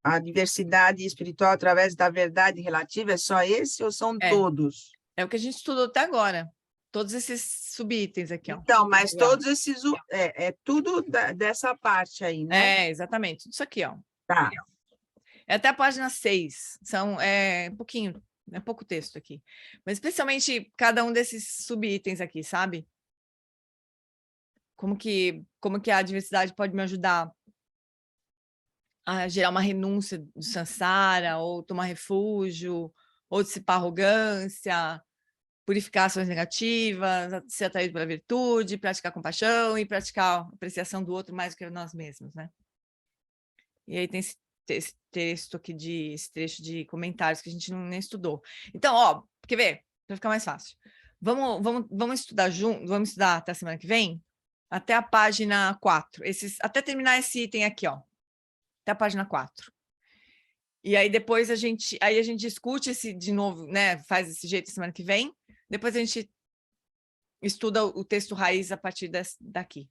a diversidade espiritual através da verdade relativa? É só esse ou são todos? É o que a gente estudou até agora. Todos esses subitens aqui, ó. Então, mas todos esses... É tudo dessa parte aí, né? É, exatamente. Tudo isso aqui, ó. Tá. É até a página 6. Pouquinho, é pouco texto aqui. Mas especialmente cada um desses subitens aqui, sabe? Como que a diversidade pode me ajudar a gerar uma renúncia do samsara, ou tomar refúgio, ou dissipar arrogância, purificar ações negativas, ser atraído pela virtude, praticar compaixão e praticar a apreciação do outro mais do que nós mesmos, né? E aí tem esse texto aqui, esse trecho de comentários que a gente nem estudou. Então, ó, quer ver? Para ficar mais fácil. Vamos estudar junto, vamos estudar até a semana que vem, até a página 4. Até terminar esse item aqui, ó. Até a página 4. E aí depois a gente discute esse de novo, né? Faz desse jeito semana que vem. Depois a gente estuda o texto raiz a partir daqui,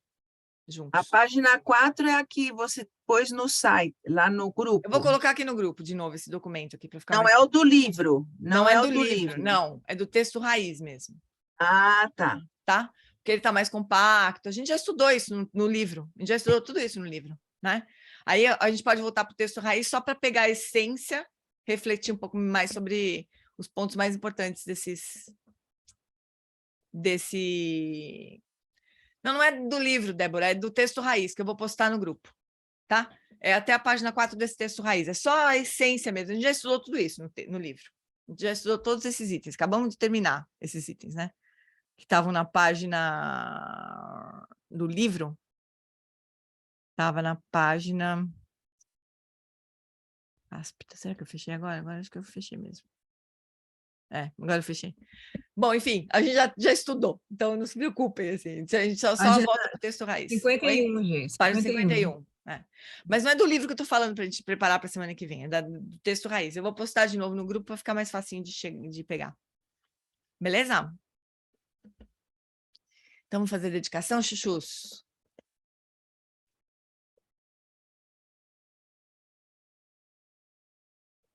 juntos. A página 4 é a que você pôs no site, lá no grupo. Eu vou colocar aqui no grupo de novo esse documento aqui para ficar. Não é o do livro. Não é do livro, não. É do texto raiz mesmo. Ah, tá. Tá? Porque ele está mais compacto. A gente já estudou isso no livro. A gente já estudou tudo isso no livro, né? Aí a gente pode voltar para o texto raiz só para pegar a essência, refletir um pouco mais sobre os pontos mais importantes Não é do livro, Débora, é do texto raiz, que eu vou postar no grupo, tá? É até a página 4 desse texto raiz, é só a essência mesmo. A gente já estudou tudo isso no livro. A gente já estudou todos esses itens, acabamos de terminar esses itens, né? Que estavam na página do livro. Estava na página... Será que eu fechei agora? Agora acho que eu fechei mesmo. Agora eu fechei. Bom, enfim, a gente já estudou, então não se preocupem, assim, a gente só volta para o texto raiz. 51, gente. Página 51. Mas não é do livro que eu estou falando para a gente preparar para a semana que vem, é do texto raiz. Eu vou postar de novo no grupo para ficar mais facinho de pegar. Beleza? Então, vamos fazer dedicação, chuchus?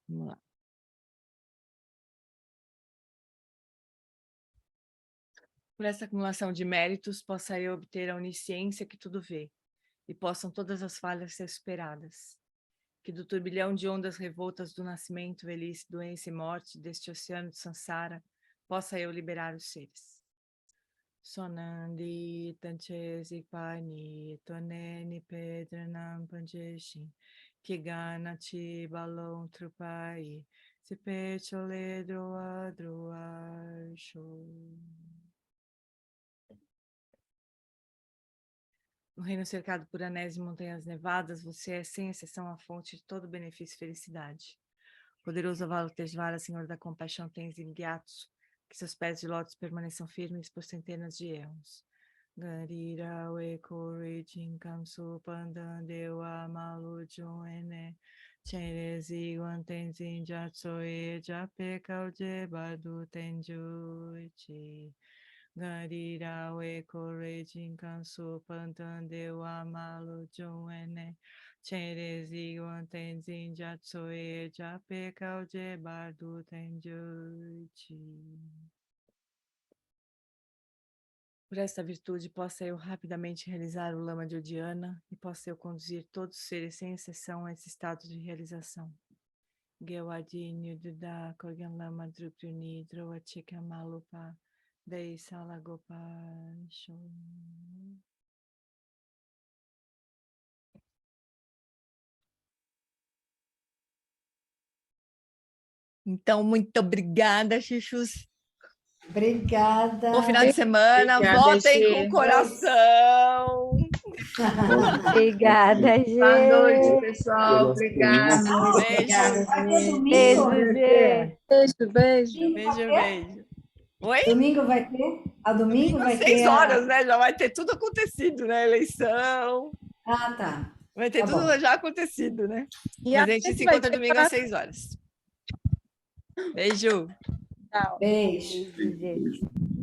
Vamos lá. Por essa acumulação de méritos, possa eu obter a onisciência que tudo vê, e possam todas as falhas ser superadas. Que do turbilhão de ondas revoltas do nascimento, velhice, doença e morte, deste oceano de Sansara, possa eu liberar os seres. Sonandi, Tanchesi, Pani, Toneni, Pedranam, Panjeshin, Kigana, Ti, Balon, Trupai, Sipechole, Droa, Droa, Show. No reino cercado por anéis e montanhas nevadas, você é, sem exceção, a fonte de todo benefício e felicidade. Poderoso Avalokiteshvara, Senhor da compaixão, Tenzin Gyatso, que seus pés de lótus permaneçam firmes por centenas de erros. Garira Weko Rijin Kamsu Pandan Dewa Malu Joene Cherezi Tenzin Gyatso E Japekau Jebadu Tenjuichi. Garira Weko Rijin Kamsu Pandan Dewa Malu Joene Cherezi Tenzin Gyatso E Japekau Jebadu Tenjuichi. Por esta virtude, possa eu rapidamente realizar o Lama de Udiana e possa eu conduzir todos os seres, sem exceção, a esse estado de realização. Gewadi Duda Kogan Lama Drupruni Droachika Malupa Dei Salagopa Show. Então, muito obrigada, Chuchus. Obrigada. Bom final de semana. Obrigada, Votem Gê. com o coração. Obrigada, gente. Boa noite, pessoal. Obrigada. Beijo, Gê. Beijo. Oi? Domingo vai ter? Domingo vai ter. 6 horas, né? Já vai ter tudo acontecido, né? Eleição. Ah, tá. Vai ter tudo bom. já acontecido, né? E Mas a gente se encontra domingo às 6 horas. Beijo. Tchau. Beijo. Beijo.